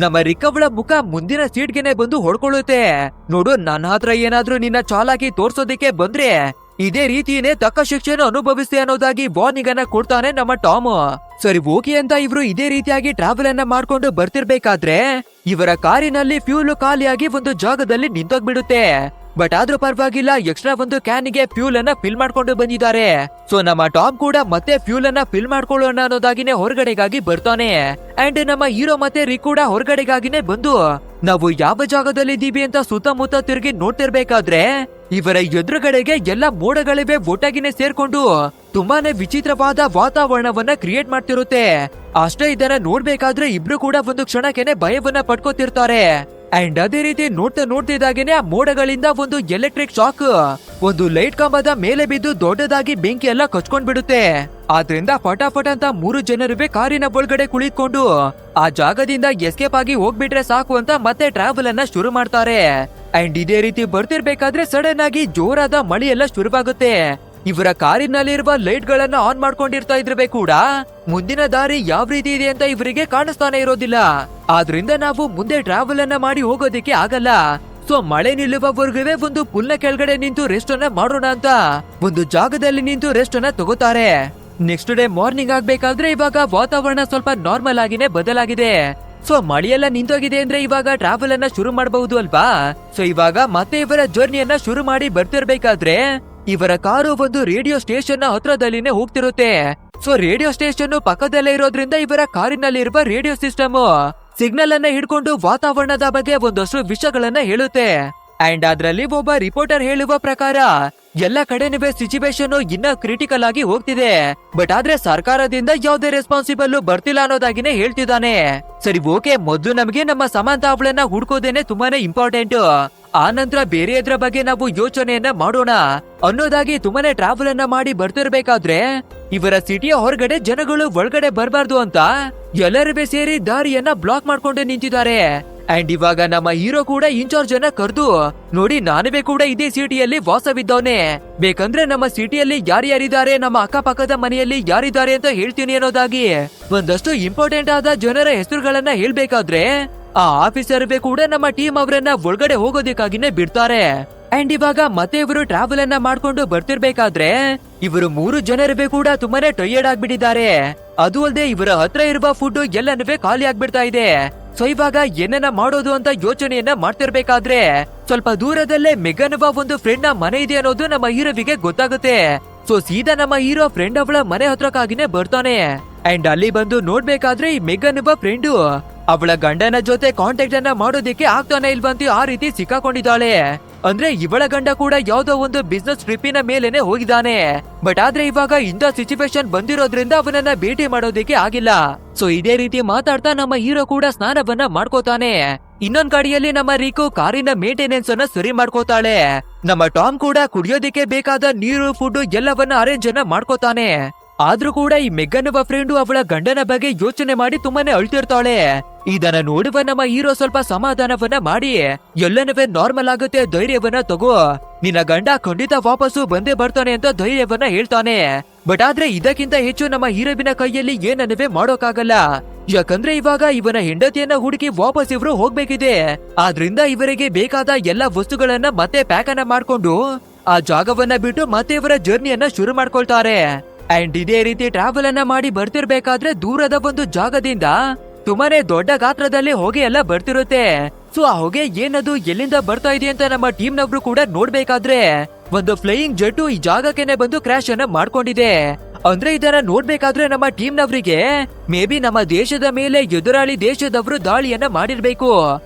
ನಮ್ಮ ರಿಕವಳ ಮುಖ ಮುಂದಿನ ಸೀಟ್ಗೆನೆ ಬಂದು ಹೊಡ್ಕೊಳ್ಳುತ್ತೆ. ನೋಡು, ನನ್ನ ಹತ್ರ ಏನಾದ್ರೂ ನಿನ್ನ ಚಾಲಾಕಿ ತೋರ್ಸೋದಿಕ್ಕೆ ಬಂದ್ರೆ ಇದೇ ರೀತಿಯೇ ತಕ್ಕ ಶಿಕ್ಷೆಯನ್ನು ಅನುಭವಿಸ್ತೆ ಅನ್ನೋದಾಗಿ ವಾರ್ನಿಂಗ್ ಅನ್ನ ಕೊಡ್ತಾನೆ ನಮ್ಮ ಟಾಮ್. ಸರಿ ಓಕೆ ಅಂತ ಇವ್ರು ಇದೇ ರೀತಿಯಾಗಿ ಟ್ರಾವೆಲ್ ಅನ್ನ ಮಾಡ್ಕೊಂಡು ಬರ್ತಿರ್ಬೇಕಾದ್ರೆ ಇವರ ಕಾರಿನಲ್ಲಿ ಫ್ಯೂಲ್ ಖಾಲಿಯಾಗಿ ಒಂದು ಜಾಗದಲ್ಲಿ ನಿಂತೋಗ್ಬಿಡುತ್ತೆ. ಬಟ್ ಆದ್ರೂ ಪರವಾಗಿಲ್ಲ, ಎಕ್ಸ್ಟ್ರಾ ಒಂದು ಕ್ಯಾನಿಗೆ ಫ್ಯೂಲ್ ಅನ್ನ ಫಿಲ್ ಮಾಡ್ಕೊಂಡು ಬಂದಿದ್ದಾರೆ. ಸೊ ನಮ್ಮ ಟಾಮ್ ಕೂಡ ಮತ್ತೆ ಫ್ಯೂಲ್ ಅನ್ನ ಫಿಲ್ ಮಾಡ್ಕೊಳ್ಳೋಣ ಅನ್ನೋದಾಗಿನೇ ಹೊರಗಡೆಗಾಗಿ ಬರ್ತಾನೆ. ಅಂಡ್ ನಮ್ಮ ಹೀರೋ ಮತ್ತೆ ರಿಕ್ ಕೂಡ ಹೊರಗಡೆಗಾಗಿನೇ ಬಂದು ನಾವು ಯಾವ ಜಾಗದಲ್ಲಿ ಇದ್ದೀವಿ ಅಂತ ಸುತ್ತಮುತ್ತ ತಿರುಗಿ ನೋಡ್ತಿರ್ಬೇಕಾದ್ರೆ ಇವರ ಎದುರುಗಡೆಗೆ ಎಲ್ಲ ಮೋಡಗಳಿವೆ ಒಟ್ಟಾಗಿನೇ ಸೇರ್ಕೊಂಡು ತುಂಬಾನೇ ವಿಚಿತ್ರವಾದ ವಾತಾವರಣವನ್ನ ಕ್ರಿಯೇಟ್ ಮಾಡ್ತಿರುತ್ತೆ. ಅಷ್ಟೇ ಇದನ್ನ ನೋಡ್ಬೇಕಾದ್ರೆ ಇಬ್ರು ಕೂಡ ಒಂದು ಕ್ಷಣಕ್ಕೆನೆ ಭಯವನ್ನ ಪಡ್ಕೋತಿರ್ತಾರೆ. ಅಂಡ್ ಅದೇ ರೀತಿ ನೋಡ್ತಿದ್ದಾಗೇನೆ ಆ ಮೋಡಗಳಿಂದ ಒಂದು ಎಲೆಕ್ಟ್ರಿಕ್ ಶಾಕ್ ಒಂದು ಲೈಟ್ ಕಂಬದ ಮೇಲೆ ಬಿದ್ದು ದೊಡ್ಡದಾಗಿ ಬೆಂಕಿ ಎಲ್ಲ ಕಚ್ಕೊಂಡ್ ಬಿಡುತ್ತೆ. ಆದ್ರಿಂದ ಫಟಾಫಟ್ ಅಂತ 3 ಜನರುವೆ ಕಾರಿನ ಒಳಗಡೆ ಕುಳಿತುಕೊಂಡು ಆ ಜಾಗದಿಂದ ಎಸ್ಕೇಪ್ ಆಗಿ ಹೋಗ್ಬಿಟ್ರೆ ಸಾಕು ಅಂತ ಮತ್ತೆ ಟ್ರಾವೆಲ್ ಅನ್ನ ಶುರು ಮಾಡ್ತಾರೆ. ಅಂಡ್ ಇದೇ ರೀತಿ ಬರ್ತಿರ್ಬೇಕಾದ್ರೆ ಸಡನ್ ಆಗಿ ಜೋರಾದ ಮಳೆ ಎಲ್ಲ ಶುರುವಾಗುತ್ತೆ. ಇವರ ಕಾರಿನಲ್ಲಿರುವ ಲೈಟ್ ಗಳನ್ನ ಆನ್ ಮಾಡ್ಕೊಂಡಿರ್ತಾ ಇದ್ರೆ ಕೂಡ ಮುಂದಿನ ದಾರಿ ಯಾವ ರೀತಿ ಇದೆ ಅಂತ ಇವರಿಗೆ ಕಾಣಿಸ್ತಾನೆ ಇರೋದಿಲ್ಲ. ಆದ್ರಿಂದ ನಾವು ಮುಂದೆ ಟ್ರಾವೆಲ್ ಅನ್ನ ಮಾಡಿ ಹೋಗೋದಿಕ್ಕೆ ಆಗಲ್ಲ. ಸೊ ಮಳೆ ನಿಲ್ಲುವವರೆಗೂ ಒಂದು ಪುಲ್ನ ಕೆಳಗಡೆ ನಿಂತು ರೆಸ್ಟ್ ಅನ್ನ ಮಾಡೋಣ ಅಂತ ಒಂದು ಜಾಗದಲ್ಲಿ ನಿಂತು ರೆಸ್ಟ್ ಅನ್ನ ತಗೋತಾರೆ. ನೆಕ್ಸ್ಟ್ ಡೇ ಮಾರ್ನಿಂಗ್ ಆಗ್ಬೇಕಾದ್ರೆ ಇವಾಗ ವಾತಾವರಣ ಸ್ವಲ್ಪ ನಾರ್ಮಲ್ ಆಗಿನೇ ಬದಲಾಗಿದೆ. ಸೊ ಮಳೆಯೆಲ್ಲ ನಿಂತೋಗಿದೆ ಅಂದ್ರೆ ಇವಾಗ ಟ್ರಾವೆಲ್ ಅನ್ನ ಶುರು ಮಾಡಬಹುದು ಅಲ್ವಾ. ಸೊ ಇವಾಗ ಮತ್ತೆ ಇವರ ಜರ್ನಿಯನ್ನ ಶುರು ಮಾಡಿ ಬರ್ತಿರ್ಬೇಕಾದ್ರೆ ಇವರ ಕಾರು ಒಂದು ರೇಡಿಯೋ ಸ್ಟೇಷನ್ ನ ಹತ್ರದಲ್ಲಿನೇ ಹೋಗ್ತಿರುತ್ತೆ. ಸೊ ರೇಡಿಯೋ ಸ್ಟೇಷನ್ ಪಕ್ಕದಲ್ಲೇ ಇರೋದ್ರಿಂದ ಇವರ ಕಾರಿನಲ್ಲಿರುವ ರೇಡಿಯೋ ಸಿಸ್ಟಮ್ ಸಿಗ್ನಲ್ ಅನ್ನ ಹಿಡ್ಕೊಂಡು ವಾತಾವರಣದ ಬಗ್ಗೆ ಒಂದಷ್ಟು ವಿಷಯಗಳನ್ನ ಹೇಳುತ್ತೆ. ಅಂಡ್ ಅದ್ರಲ್ಲಿ ಒಬ್ಬ ರಿಪೋರ್ಟರ್ ಹೇಳುವ ಪ್ರಕಾರ ಎಲ್ಲ ಕಡೆನೂ ಸಿಚುವೇಶನ್ ಇನ್ನ ಕ್ರಿಟಿಕಲ್ ಆಗಿ ಹೋಗ್ತಿದೆ. ಬಟ್ ಆದ್ರೆ ಸರ್ಕಾರದಿಂದ ಯಾವುದೇ ರೆಸ್ಪಾನ್ಸಿಬಲ್ ಬರ್ತಿಲ್ಲ ಅನ್ನೋದಾಗಿನೇ ಹೇಳ್ತಿದ್ದಾನೆ. ಸರಿ ಓಕೆ, ಮೊದ್ಲು ನಮಗೆ ನಮ್ಮ ಸಮಂತಾ ಅವಳನ್ನ ಹುಡ್ಕೋದೇನೆ ತುಂಬಾನೇ ಇಂಪಾರ್ಟೆಂಟ್. ಆ ನಂತರ ಬೇರೆಯದ್ರ ಬಗ್ಗೆ ನಾವು ಯೋಚನೆಯನ್ನ ಮಾಡೋಣ ಅನ್ನೋದಾಗಿ ತುಂಬಾನೇ ಟ್ರಾವೆಲ್ ಅನ್ನ ಮಾಡಿ ಬರ್ತಿರ್ಬೇಕಾದ್ರೆ ಇವರ ಸಿಟಿಯ ಹೊರಗಡೆ ಜನಗಳು ಒಳಗಡೆ ಬರಬಾರ್ದು ಅಂತ ಎಲ್ಲರೂ ಸೇರಿ ದಾರಿಯನ್ನ ಬ್ಲಾಕ್ ಮಾಡ್ಕೊಂಡು ನಿಂತಿದ್ದಾರೆ. ಅಂಡ್ ಇವಾಗ ನಮ್ಮ ಹೀರೋ ಕೂಡ ಇನ್ಚಾರ್ಜ್ ಅನ್ನ ಕರೆದು ನೋಡಿ, ನಾನುವೇ ಕೂಡ ಇದೇ ಸಿಟಿಯಲ್ಲಿ ವಾಸವಿದ್ದವನೇ, ಬೇಕಂದ್ರೆ ನಮ್ಮ ಸಿಟಿಯಲ್ಲಿ ಯಾರ್ಯಾರಿದ್ದಾರೆ, ನಮ್ಮ ಅಕ್ಕಪಕ್ಕದ ಮನೆಯಲ್ಲಿ ಯಾರಿದ್ದಾರೆ ಅಂತ ಹೇಳ್ತೀನಿ ಅನ್ನೋದಾಗಿ ಒಂದಷ್ಟು ಇಂಪಾರ್ಟೆಂಟ್ ಆದ ಜನರ ಹೆಸರುಗಳನ್ನ ಹೇಳ್ಬೇಕಾದ್ರೆ ಆ ಆಫೀಸರ್ ಕೂಡ ನಮ್ಮ ಟೀಮ್ ಅವರನ್ನ ಒಳಗಡೆ ಹೋಗೋದಕ್ಕಾಗಿನೇ ಬಿಡ್ತಾರೆ. ಅಂಡ್ ಇವಾಗ ಮತ್ತೆ ಇವರು ಟ್ರಾವೆಲ್ ಅನ್ನ ಮಾಡ್ಕೊಂಡು ಬರ್ತಿರ್ಬೇಕಾದ್ರೆ ಇವರು 3 ಜನರಿಗೆ ಕೂಡ ತುಂಬಾನೇ ಟಯರ್ಡ್ ಆಗ್ಬಿಟ್ಟಿದ್ದಾರೆ. ಅದು ಅಲ್ಲದೆ ಇವರ ಹತ್ರ ಇರುವ ಫುಡ್ ಎಲ್ಲನೂ ಖಾಲಿ ಆಗ್ಬಿಡ್ತಾ ಇದೆ. ಸೊ ಇವಾಗ ಏನನ್ನ ಮಾಡೋದು ಅಂತ ಯೋಚನೆಯನ್ನ ಮಾಡ್ತಿರ್ಬೇಕಾದ್ರೆ ಸ್ವಲ್ಪ ದೂರದಲ್ಲೇ ಮೆಗನ್ ಒಂದು ಫ್ರೆಂಡ್ ನ ಮನೆ ಇದೆ ಅನ್ನೋದು ನಮ್ಮ ಹೀರೋವಿಗೆ ಗೊತ್ತಾಗುತ್ತೆ. ಸೊ ಸೀದಾ ನಮ್ಮ ಹೀರೋ ಫ್ರೆಂಡ್ ಅವಳ ಮನೆ ಹತ್ರಕ್ಕಾಗಿನೇ ಬರ್ತಾನೆ. ಅಂಡ್ ಅಲ್ಲಿ ಬಂದು ನೋಡ್ಬೇಕಾದ್ರೆ ಈ ಮೆಗನ್ ಫ್ರೆಂಡು ಅವಳ ಗಂಡನ ಜೊತೆ ಕಾಂಟ್ಯಾಕ್ಟ್ ಅನ್ನ ಮಾಡೋದಿಕ್ಕೆ ಆಗ್ತಾನೆ ಇಲ್ವಂತ ಆ ರೀತಿ ಸಿಕ್ಕಾಕೊಂಡಿದ್ದಾಳೆ. ಅಂದ್ರೆ ಇವಳ ಗಂಡ ಕೂಡ ಯಾವ್ದೋ ಒಂದು ಬಿಸ್ನೆಸ್ ಟ್ರಿಪ್ಪಿನ ಮೇಲೆನೆ ಹೋಗಿದ್ದಾನೆ. ಬಟ್ ಆದ್ರೆ ಇವಾಗ ಇಂಥ ಸಿಚುವೇಶನ್ ಬಂದಿರೋದ್ರಿಂದ ಅವನನ್ನ ಭೇಟಿ ಮಾಡೋದಿಕ್ಕೆ ಆಗಿಲ್ಲ. ಸೊ ಇದೇ ರೀತಿ ಮಾತಾಡ್ತಾ ನಮ್ಮ ಹೀರೋ ಕೂಡ ಸ್ನಾನವನ್ನ ಮಾಡ್ಕೋತಾನೆ. ಇನ್ನೊಂದ್ ಕಡೆಯಲ್ಲಿ ನಮ್ಮ ರೀಕು ಕಾರಿನ ಮೇಂಟೆನೆನ್ಸ್ ಅನ್ನ ಸರಿ ಮಾಡ್ಕೋತಾಳೆ. ನಮ್ಮ ಟಾಮ್ ಕೂಡ ಕುಡಿಯೋದಿಕ್ಕೆ ಬೇಕಾದ ನೀರು ಫುಡ್ ಎಲ್ಲವನ್ನ ಅರೇಂಜ್ ಅನ್ನ ಮಾಡ್ಕೋತಾನೆ. ಆದ್ರೂ ಕೂಡ ಈ ಮೆಗನ್ ಫ್ರೆಂಡು ಅವಳ ಗಂಡನ ಬಗ್ಗೆ ಯೋಚನೆ ಮಾಡಿ ತುಂಬಾನೇ ಅಳ್ತಿರ್ತಾಳೆ. ಇದನ್ನ ನೋಡುವ ನಮ್ಮ ಹೀರೋ ಸ್ವಲ್ಪ ಸಮಾಧಾನವನ್ನ ಮಾಡಿ ಎಲ್ಲನವೇ ನಾರ್ಮಲ್ ಆಗುತ್ತೆ, ಧೈರ್ಯವನ್ನ ತಗೋ, ನಿನ್ನ ಗಂಡ ಖಂಡಿತ ವಾಪಸ್ಸು ಬಂದೇ ಬರ್ತಾನೆ ಅಂತ ಧೈರ್ಯವನ್ನ ಹೇಳ್ತಾನೆ. ಬಟ್ ಆದ್ರೆ ಇದಕ್ಕಿಂತ ಹೆಚ್ಚು ನಮ್ಮ ಹೀರೋವಿನ ಕೈಯಲ್ಲಿ ಏನನ್ನವೇ ಮಾಡೋಕ್ಕಾಗಲ್ಲ. ಯಾಕಂದ್ರೆ ಇವಾಗ ಇವನ ಹೆಂಡತಿಯನ್ನ ಹುಡುಕಿ ವಾಪಸ್ ಇವ್ರು ಹೋಗ್ಬೇಕಿದೆ. ಆದ್ರಿಂದ ಇವರಿಗೆ ಬೇಕಾದ ಎಲ್ಲಾ ವಸ್ತುಗಳನ್ನ ಮತ್ತೆ ಪ್ಯಾಕ್ ಅನ್ನ ಮಾಡ್ಕೊಂಡು ಆ ಜಾಗವನ್ನ ಬಿಟ್ಟು ಮತ್ತೆ ಇವರ ಜರ್ನಿಯನ್ನ ಶುರು ಮಾಡ್ಕೊಳ್ತಾರೆ. ಅಂಡ್ ಇದೇ ರೀತಿ ಟ್ರಾವೆಲ್ ಅನ್ನ ಮಾಡಿ ಬರ್ತಿರ್ಬೇಕಾದ್ರೆ ದೂರದ ಒಂದು ಜಾಗದಿಂದ ತುಂಬಾನೇ ದೊಡ್ಡ ಗಾತ್ರದಲ್ಲಿ ಹೊಗೆ ಎಲ್ಲ ಬರ್ತಿರುತ್ತೆ. ಸೊ ಆ ಹೊಗೆ ಏನದು, ಎಲ್ಲಿಂದ ಬರ್ತಾ ಇದೆ ಅಂತ ನಮ್ಮ ಟೀಮ್ ನವರು ಕೂಡ ನೋಡ್ಬೇಕಾದ್ರೆ ಒಂದು ಫ್ಲೈಯಿಂಗ್ ಜೆಟ್ ಈ ಜಾಗಕ್ಕೆ ಬಂದು ಕ್ರಾಶ್ ಅನ್ನ ಮಾಡ್ಕೊಂಡಿದೆ. ಅಂದ್ರೆ ಇದನ್ನ ನೋಡ್ಬೇಕಾದ್ರೆ ನಮ್ಮ ಟೀಮ್ ನವರಿಗೆ ಮೇ ಬಿ ನಮ್ಮ ದೇಶದ ಮೇಲೆ ಎದುರಾಳಿ ದೇಶದವರು ದಾಳಿಯನ್ನ ಮಾಡಿರ್ಬೇಕು.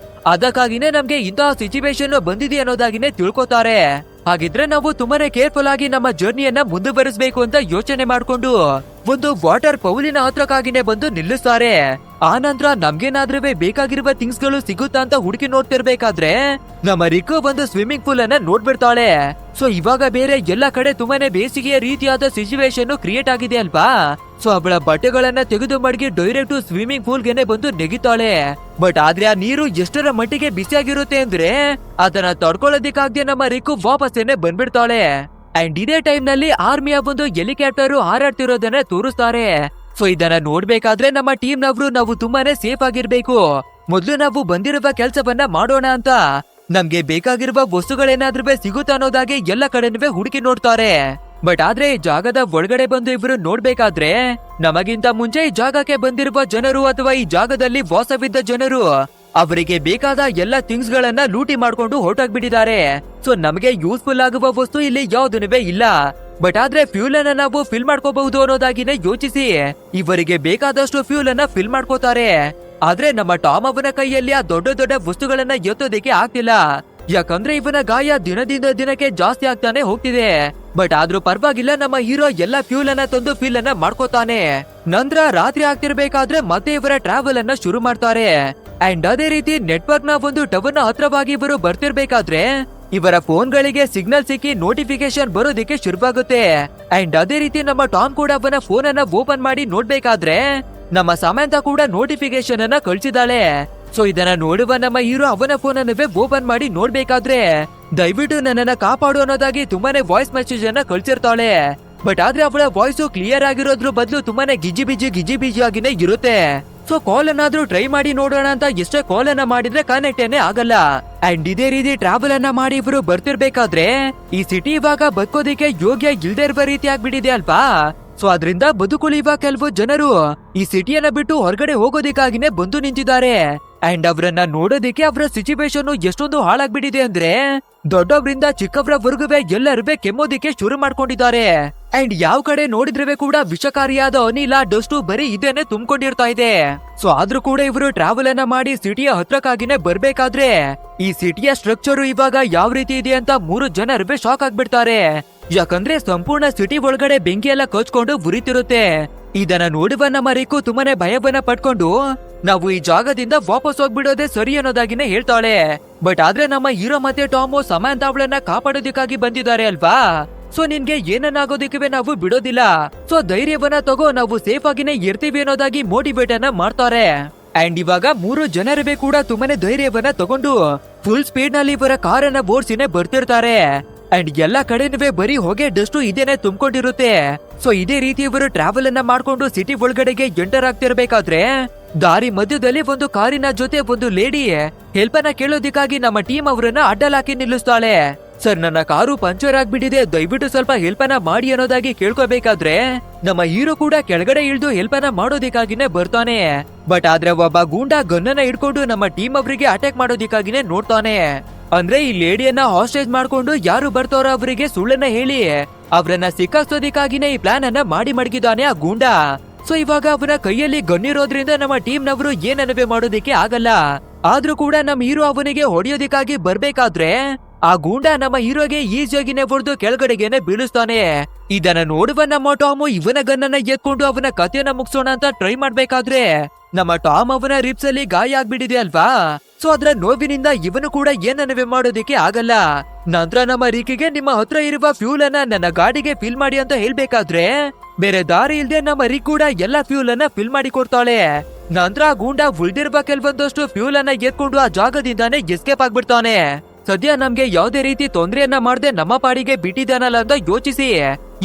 ಅದಕ್ಕಾಗಿನೇ ನಮ್ಗೆ ಇಂತಹ ಸಿಚುವೇಶನ್ ಬಂದಿದೆ ಅನ್ನೋದಾಗಿನೇ ತಿಳ್ಕೊತಾರೆ. ಹಾಗಿದ್ರೆ ನಾವು ತುಂಬಾನೇ ಕೇರ್ಫುಲ್ ಆಗಿ ನಮ್ಮ ಜರ್ನಿಯನ್ನ ಮುಂದುವರಿಸಬೇಕು ಅಂತ ಯೋಚನೆ ಮಾಡ್ಕೊಂಡು ಒಂದು ವಾಟರ್ ಪೌಲಿನ ಹತ್ರಕ್ಕಾಗಿನೇ ಬಂದು ನಿಲ್ಲಿಸ್ತಾರೆ. ಆ ನಂತರ ನಮ್ಗೇನಾದ್ರೂ ಬೇಕಾಗಿರುವ ಥಿಂಗ್ಸ್ ಗಳು ಸಿಗುತ್ತಾ ಅಂತ ಹುಡುಕಿ ನೋಡ್ತಿರ್ಬೇಕಾದ್ರೆ ನಮ್ಮ ರಿಕು ಒಂದು ಸ್ವಿಮ್ಮಿಂಗ್ ಪೂಲ್ ಅನ್ನ ನೋಡ್ಬಿಡ್ತಾಳೆ. ಸೊ ಇವಾಗ ಬೇರೆ ಎಲ್ಲಾ ಕಡೆ ತುಂಬಾನೇ ಬೇಸಿಗೆಯ ರೀತಿಯಾದ ಸಿಚುವೇಶನ್ ಕ್ರಿಯೇಟ್ ಆಗಿದೆ ಅಲ್ವಾ. ಸೊ ಅವಳ ಬಟ್ಟೆಗಳನ್ನ ತೆಗೆದು ಮಡಗಿ ಡೈರೆಕ್ಟ್ ಸ್ವಿಮ್ಮಿಂಗ್ ಪೂಲ್ ಗೆನೆ ಬಂದು ನೆಗಿತಾಳೆ. ಬಟ್ ಆದ್ರೆ ಆ ನೀರು ಎಷ್ಟರ ಮಟ್ಟಿಗೆ ಬಿಸಿಯಾಗಿರುತ್ತೆ ಅಂದ್ರೆ ಅದನ್ನ ತಡ್ಕೊಳ್ಳೋದಿಕ್ಕಾಗದೆ ನಮ್ಮ ರಿಕು ವಾಪಸ್ಸೇನೆ ಬಂದ್ಬಿಡ್ತಾಳೆ. ಅಂಡ್ ಇದೇ ಟೈಮ್ ನಲ್ಲಿ ಆರ್ಮಿಯ ಒಂದು ಹೆಲಿಕಾಪ್ಟರ್ ಹಾರಾಡ್ತಿರೋದನ್ನ ತೋರಿಸ್ತಾರೆ. ಸೊ ಇದನ್ನ ನೋಡ್ಬೇಕಾದ್ರೆ ನಮ್ಮ ಟೀಮ್ ನವರು ನಾವು ತುಂಬಾನೇ ಸೇಫ್ ಆಗಿರ್ಬೇಕು, ಮೊದ್ಲು ನಾವು ಬಂದಿರುವ ಕೆಲ್ಸವನ್ನ ಮಾಡೋಣ ಅಂತ ನಮ್ಗೆ ಬೇಕಾಗಿರುವ ವಸ್ತುಗಳೇನಾದ್ರೂ ಸಿಗುತ್ತಾ ಅನ್ನೋದಾಗಿ ಎಲ್ಲ ಕಡೆನೂ ಹುಡುಕಿ ನೋಡ್ತಾರೆ. ಬಟ್ ಆದ್ರೆ ಈ ಜಾಗದ ಒಳಗಡೆ ಬಂದು ಇಬ್ರು ನೋಡ್ಬೇಕಾದ್ರೆ ನಮಗಿಂತ ಮುಂಚೆ ಈ ಜಾಗಕ್ಕೆ ಬಂದಿರುವ ಜನರು ಅಥವಾ ಈ ಜಾಗದಲ್ಲಿ ವಾಸವಿದ್ದ ಜನರು ಅವರಿಗೆ ಬೇಕಾದ ಎಲ್ಲ ಥಿಂಗ್ಸ್ ಗಳನ್ನ ಲೂಟಿ ಮಾಡ್ಕೊಂಡು ಹೊರಟೋಗ್ಬಿಟ್ಟಿದ್ದಾರೆ. ಸೊ ನಮಗೆ ಯೂಸ್ಫುಲ್ ಆಗುವ ವಸ್ತು ಇಲ್ಲಿ ಯಾವ್ದೂ ಇಲ್ಲ. ಬಟ್ ಆದ್ರೆ ಫ್ಯೂಲ್ ಅನ್ನ ನಾವು ಫಿಲ್ ಮಾಡ್ಕೋಬಹುದು ಅನ್ನೋದಾಗಿನೇ ಯೋಚಿಸಿ ಇವರಿಗೆ ಬೇಕಾದಷ್ಟು ಫ್ಯೂಲ್ ಅನ್ನ ಫಿಲ್ ಮಾಡ್ಕೋತಾರೆ. ಆದ್ರೆ ನಮ್ಮ ಟಾಮ್ ಅವನ ಕೈಯಲ್ಲಿ ಆ ದೊಡ್ಡ ದೊಡ್ಡ ವಸ್ತುಗಳನ್ನ ಎತ್ತೋದಕ್ಕೆ ಆಗ್ತಿಲ್ಲ. ಯಾಕಂದ್ರೆ ಇವನ ಗಾಯ ದಿನದಿಂದ ದಿನಕ್ಕೆ ಜಾಸ್ತಿ ಆಗ್ತಾನೆ ಹೋಗ್ತಿದೆ. ಬಟ್ ಆದ್ರೂ ಪರವಾಗಿಲ್ಲ, ನಮ್ಮ ಹೀರೋ ಎಲ್ಲಾ ಫ್ಯೂಲ್ ಅನ್ನ ತಂದು ಫಿಲ್ ಅನ್ನ ಮಾಡ್ಕೋತಾನೆ. ನಂತರ ರಾತ್ರಿ ಆಗ್ತಿರ್ಬೇಕಾದ್ರೆ ಮತ್ತೆ ಇವರ ಟ್ರಾವೆಲ್ ಅನ್ನ ಶುರು ಮಾಡ್ತಾರೆ. ಅಂಡ್ ಅದೇ ರೀತಿ ನೆಟ್ವರ್ಕ್ ನ ಒಂದು ಟವರ್ ನ ಹತ್ರವಾಗಿ ಇವರು ಬರ್ತಿರ್ಬೇಕಾದ್ರೆ ಇವರ ಫೋನ್ ಗಳಿಗೆ ಸಿಗ್ನಲ್ ಸಿಕ್ಕಿ ನೋಟಿಫಿಕೇಶನ್ ಬರೋದಿಕ್ಕೆ ಶುರುವಾಗುತ್ತೆ. ಅಂಡ್ ಅದೇ ರೀತಿ ನಮ್ಮ ಟಾಮ್ ಕೂಡ ಅವನ ಫೋನ್ ಅನ್ನ ಓಪನ್ ಮಾಡಿ ನೋಡ್ಬೇಕಾದ್ರೆ ನಮ್ಮ ಸಮಂತ ಕೂಡ ನೋಟಿಫಿಕೇಶನ್ ಅನ್ನ ಕಳ್ಸಿದಾಳೆ. ಸೊ ಇದನ್ನ ನೋಡುವ ನಮ್ಮ ಹೀರೋ ಅವನ ಫೋನ್ ಅನ್ನವೇ ಓಪನ್ ಮಾಡಿ ನೋಡ್ಬೇಕಾದ್ರೆ ದಯವಿಟ್ಟು ನನ್ನನ್ನ ಕಾಪಾಡು ಅನ್ನೋದಾಗಿ ತುಂಬಾನೇ ವಾಯ್ಸ್ ಮೆಸೇಜ್ ಅನ್ನ ಕಳ್ಸಿರ್ತಾಳೆ. ಬಟ್ ಆದ್ರೆ ಅವಳ ವಾಯ್ಸ್ ಕ್ಲಿಯರ್ ಆಗಿರೋದ್ರ ಬದಲು ತುಂಬಾನೇ ಗಿಜಿ ಬಿಜಿ ಆಗಿನೇ ಇರುತ್ತೆ. ಸೊ ಕಾಲ್ ಅನ್ನಾದ್ರೂ ಟ್ರೈ ಮಾಡಿ ನೋಡೋಣ ಅಂತ ಎಷ್ಟೇ ಕಾಲ್ ಅನ್ನ ಮಾಡಿದ್ರೆ ಕನೆಕ್ಟ್ ಏನೇ ಆಗಲ್ಲ. ಅಂಡ್ ಇದೇ ರೀತಿ ಟ್ರಾವೆಲ್ ಅನ್ನ ಮಾಡಿ ಇವರು ಬರ್ತಿರ್ಬೇಕಾದ್ರೆ ಈ ಸಿಟಿ ಇವಾಗ ಬದುಕೋದಿಕ್ಕೆ ಯೋಗ್ಯ ಇಲ್ದೇ ಇರುವ ರೀತಿ ಆಗ್ಬಿಟ್ಟಿದೆ ಅಲ್ವಾ. ಸೊ ಅದರಿಂದ ಬದುಕುಳಿಯುವ ಕೆಲವು ಜನರು ಈ ಸಿಟಿಯನ್ನ ಬಿಟ್ಟು ಹೊರಗಡೆ ಹೋಗೋದಿಕ್ಕಾಗಿನೇ ಬಂದು ನಿಂತಿದ್ದಾರೆ. ಅಂಡ್ ಅವರನ್ನ ನೋಡೋದಿಕ್ಕೆ ಅವರ ಸಿಚುವೇಶನ್ ಎಷ್ಟೊಂದು ಹಾಳಾಗ್ಬಿಟ್ಟಿದೆ ಅಂದ್ರೆ ದೊಡ್ಡವರಿಂದ ಚಿಕ್ಕವರವರೆಗೂ ಎಲ್ಲರೂ ಕೆಮ್ಮೋದಿಕ್ಕೆ ಶುರು ಮಾಡ್ಕೊಂಡಿದ್ದಾರೆ. ಅಂಡ್ ಯಾವ ಕಡೆ ನೋಡಿದ್ರೆ ಕೂಡ ವಿಷಕಾರಿಯಾದ ಅನಿಲ ಡಸ್ಟ್ ಬರೀ ಇದೇನೆ ತುಂಬಿಕೊಂಡಿರ್ತಾ ಇದೆ. ಸೊ ಆದ್ರೂ ಕೂಡ ಇವರು ಟ್ರಾವೆಲ್ ಅನ್ನ ಮಾಡಿ ಸಿಟಿಯ ಹತ್ರಕ್ಕಾಗಿನೇ ಬರ್ಬೇಕಾದ್ರೆ ಈ ಸಿಟಿಯ ಸ್ಟ್ರಕ್ಚರ್ ಇವಾಗ ಯಾವ ರೀತಿ ಇದೆ ಅಂತ 3 ಜನರು ಶಾಕ್ ಆಗ್ಬಿಡ್ತಾರೆ. ಯಾಕಂದ್ರೆ ಸಂಪೂರ್ಣ ಸಿಟಿ ಒಳಗಡೆ ಬೆಂಕಿ ಎಲ್ಲ ಕಚ್ಕೊಂಡು ಉರಿತಿರುತ್ತೆ. ಇದನ್ನ ನೋಡುವ ನಮ್ಮ ರಿಕು ತುಂಬಾನೇ ಭಯವನ್ನ ಪಟ್ಕೊಂಡು ನಾವು ಈ ಜಾಗದಿಂದ ವಾಪಸ್ ಹೋಗ್ಬಿಡೋದೇ ಸರಿ ಅನ್ನೋದಾಗಿನೇ ಹೇಳ್ತಾಳೆ. ಬಟ್ ಆದ್ರೆ ನಮ್ಮ ಹೀರೋ ಮತ್ತೆ ಟಾಮು ಸಮಂತ ಅವಳನ್ನ ಕಾಪಾಡೋದಕ್ಕಾಗಿ ಬಂದಿದ್ದಾರೆ ಅಲ್ವಾ. ಸೊ ನಿನ್ಗೆ ಏನನ್ನಾಗೋದಿಕ್ಕೆ ನಾವು ಬಿಡೋದಿಲ್ಲ, ಸೊ ಧೈರ್ಯವನ್ನ ತಗೋ, ನಾವು ಸೇಫ್ ಆಗಿನೇ ಇರ್ತೀವಿ ಅನ್ನೋದಾಗಿ ಮೋಟಿವೇಟ್ ಅನ್ನ ಮಾಡ್ತಾರೆ. ಅಂಡ್ ಇವಾಗ 3 ಜನರೇ ಕೂಡ ತುಂಬಾನೇ ಧೈರ್ಯವನ್ನ ತಗೊಂಡು ಫುಲ್ ಸ್ಪೀಡ್ ನಲ್ಲಿ ಇವರ ಕಾರನ್ನ ಓಡಿಸಿನೇ ಬರ್ತಿರ್ತಾರೆ. ಅಂಡ್ ಎಲ್ಲಾ ಕಡೆನೂ ಬರೀ ಹೊಗೆ ಡಸ್ಟ್ ಇದೇನೆ ತುಂಬಿಕೊಂಡಿರುತ್ತೆ. ಸೊ ಇದೇ ರೀತಿ ಇವರು ಟ್ರಾವೆಲ್ ಅನ್ನ ಮಾಡ್ಕೊಂಡು ಸಿಟಿ ಒಳಗಡೆಗೆ ಎಂಟರ್ ಆಗ್ತಿರ್ಬೇಕಾದ್ರೆ ದಾರಿ ಮಧ್ಯದಲ್ಲಿ ಒಂದು ಕಾರಿನ ಜೊತೆ ಒಂದು ಲೇಡಿ ಹೆಲ್ಪ್ ಅನ್ನ ಕೇಳೋದಿಕ್ಕಾಗಿ ನಮ್ಮ ಟೀಮ್ ಅವರನ್ನ ಅಡ್ಡಲಾಕಿ ನಿಲ್ಲಿಸ್ತಾಳೆ. ಸರ್ ನನ್ನ ಕಾರು ಪಂಚರ್ ಆಗ್ಬಿಟ್ಟಿದೆ, ದಯವಿಟ್ಟು ಸ್ವಲ್ಪ ಹೆಲ್ಪನ ಮಾಡಿ ಅನ್ನೋದಾಗಿ ಕೇಳ್ಕೋಬೇಕಾದ್ರೆ ನಮ್ಮ ಹೀರೋ ಕೂಡ ಕೆಳಗಡೆ ಇಳಿದು ಹೆಲ್ಪನ ಮಾಡೋದಿಕ್ಕಾಗಿನೇ ಬರ್ತಾನೆ. ಬಟ್ ಆದ್ರೆ ಒಬ್ಬ ಗೂಂಡಾ ಗನ್ನನ್ನ ಹಿಡ್ಕೊಂಡು ನಮ್ಮ ಟೀಮ್ ಅವರಿಗೆ ಅಟ್ಯಾಕ್ ಮಾಡೋದಿಕ್ಕಾಗಿನೇ ನೋಡ್ತಾನೆ. ಅಂದ್ರೆ ಈ ಲೇಡಿಯನ್ನ ಹಾಸ್ಟೇಜ್ ಮಾಡ್ಕೊಂಡು ಯಾರು ಬರ್ತಾರೋ ಅವರಿಗೆ ಸುಳ್ಳನ್ನ ಹೇಳಿ ಅವ್ರನ್ನ ಸಿಕ್ಕಾಕ್ಸೋದಿಕ್ಕಾಗಿನೇ ಈ ಪ್ಲಾನ್ ಅನ್ನ ಮಾಡಿ ಮಡಗಿದಾನೆ ಆ ಗೂಂಡಾ. ಸೊ ಇವಾಗ ಅವನ ಕೈಯಲ್ಲಿ ಗನ್ನಿರೋದ್ರಿಂದ ನಮ್ಮ ಟೀಮ್ ನವರು ಏನನ್ನವೇ ಮಾಡೋದಿಕ್ಕೆ ಆಗಲ್ಲ. ಆದ್ರೂ ಕೂಡ ನಮ್ಮ ಹೀರೋ ಅವನಿಗೆ ಹೊಡೆಯೋದಿಕ್ಕಾಗಿ ಬರ್ಬೇಕಾದ್ರೆ ಆ ಗೂಂಡಾ ನಮ್ಮ ಹೀರೋಗೆ ಈಸಿಯಾಗಿನೇ ಹೊಡೆದು ಕೆಳಗಡೆಗೆನೆ ಬೀಳಿಸ್ತಾನೆ. ಇದನ್ನ ನೋಡುವ ನಮ್ಮ ಟಾಮು ಇವನ ಗನ್ನನ್ನ ಎತ್ಕೊಂಡು ಅವನ ಕಥೆಯನ್ನ ಮುಗಿಸೋಣ ಅಂತ ಟ್ರೈ ಮಾಡ್ಬೇಕಾದ್ರೆ ನಮ್ಮ ಟಾಮ್ ಅವನ ರಿಪ್ಸ್ ಅಲ್ಲಿ ಗಾಯ ಆಗ್ಬಿಟ್ಟಿದೆ ಅಲ್ವಾ. ಸೊ ಅದ್ರ ನೋವಿನಿಂದ ಇವನು ಕೂಡ ಏನನ್ನವೇ ಮಾಡೋದಿಕ್ಕೆ ಆಗಲ್ಲ. ನಂತರ ನಮ್ಮ ರಿಕಿಗೆ ನಿಮ್ಮ ಹತ್ರ ಇರುವ ಫ್ಯೂಲ್ ಅನ್ನ ನನ್ನ ಗಾಡಿಗೆ ಫಿಲ್ ಮಾಡಿ ಅಂತ ಹೇಳ್ಬೇಕಾದ್ರೆ ಬೇರೆ ದಾರಿ ಇಲ್ದೆ ನಮ್ಮ ರಿಕ್ ಕೂಡ ಎಲ್ಲಾ ಫ್ಯೂಲ್ ಅನ್ನ ಫಿಲ್ ಮಾಡಿ ಕೊಡ್ತಾಳೆ. ನಂತರ ಗೂಂಡಾ ಉಳ್ದಿರುವ ಕೆಲವೊಂದಷ್ಟು ಫ್ಯೂಲ್ ಅನ್ನ ಎತ್ಕೊಂಡು ಆ ಜಾಗದಿಂದಾನೇ ಎಸ್ಕೇಪ್ ಆಗ್ಬಿಡ್ತಾನೆ. ಸದ್ಯ ನಮ್ಗೆ ಯಾವ್ದೇ ರೀತಿ ತೊಂದರೆಯನ್ನ ಮಾಡದೆ ನಮ್ಮ ಪಾಡಿಗೆ ಬಿಟ್ಟಿದ್ದಾನಲ್ಲ ಅಂತ ಯೋಚಿಸಿ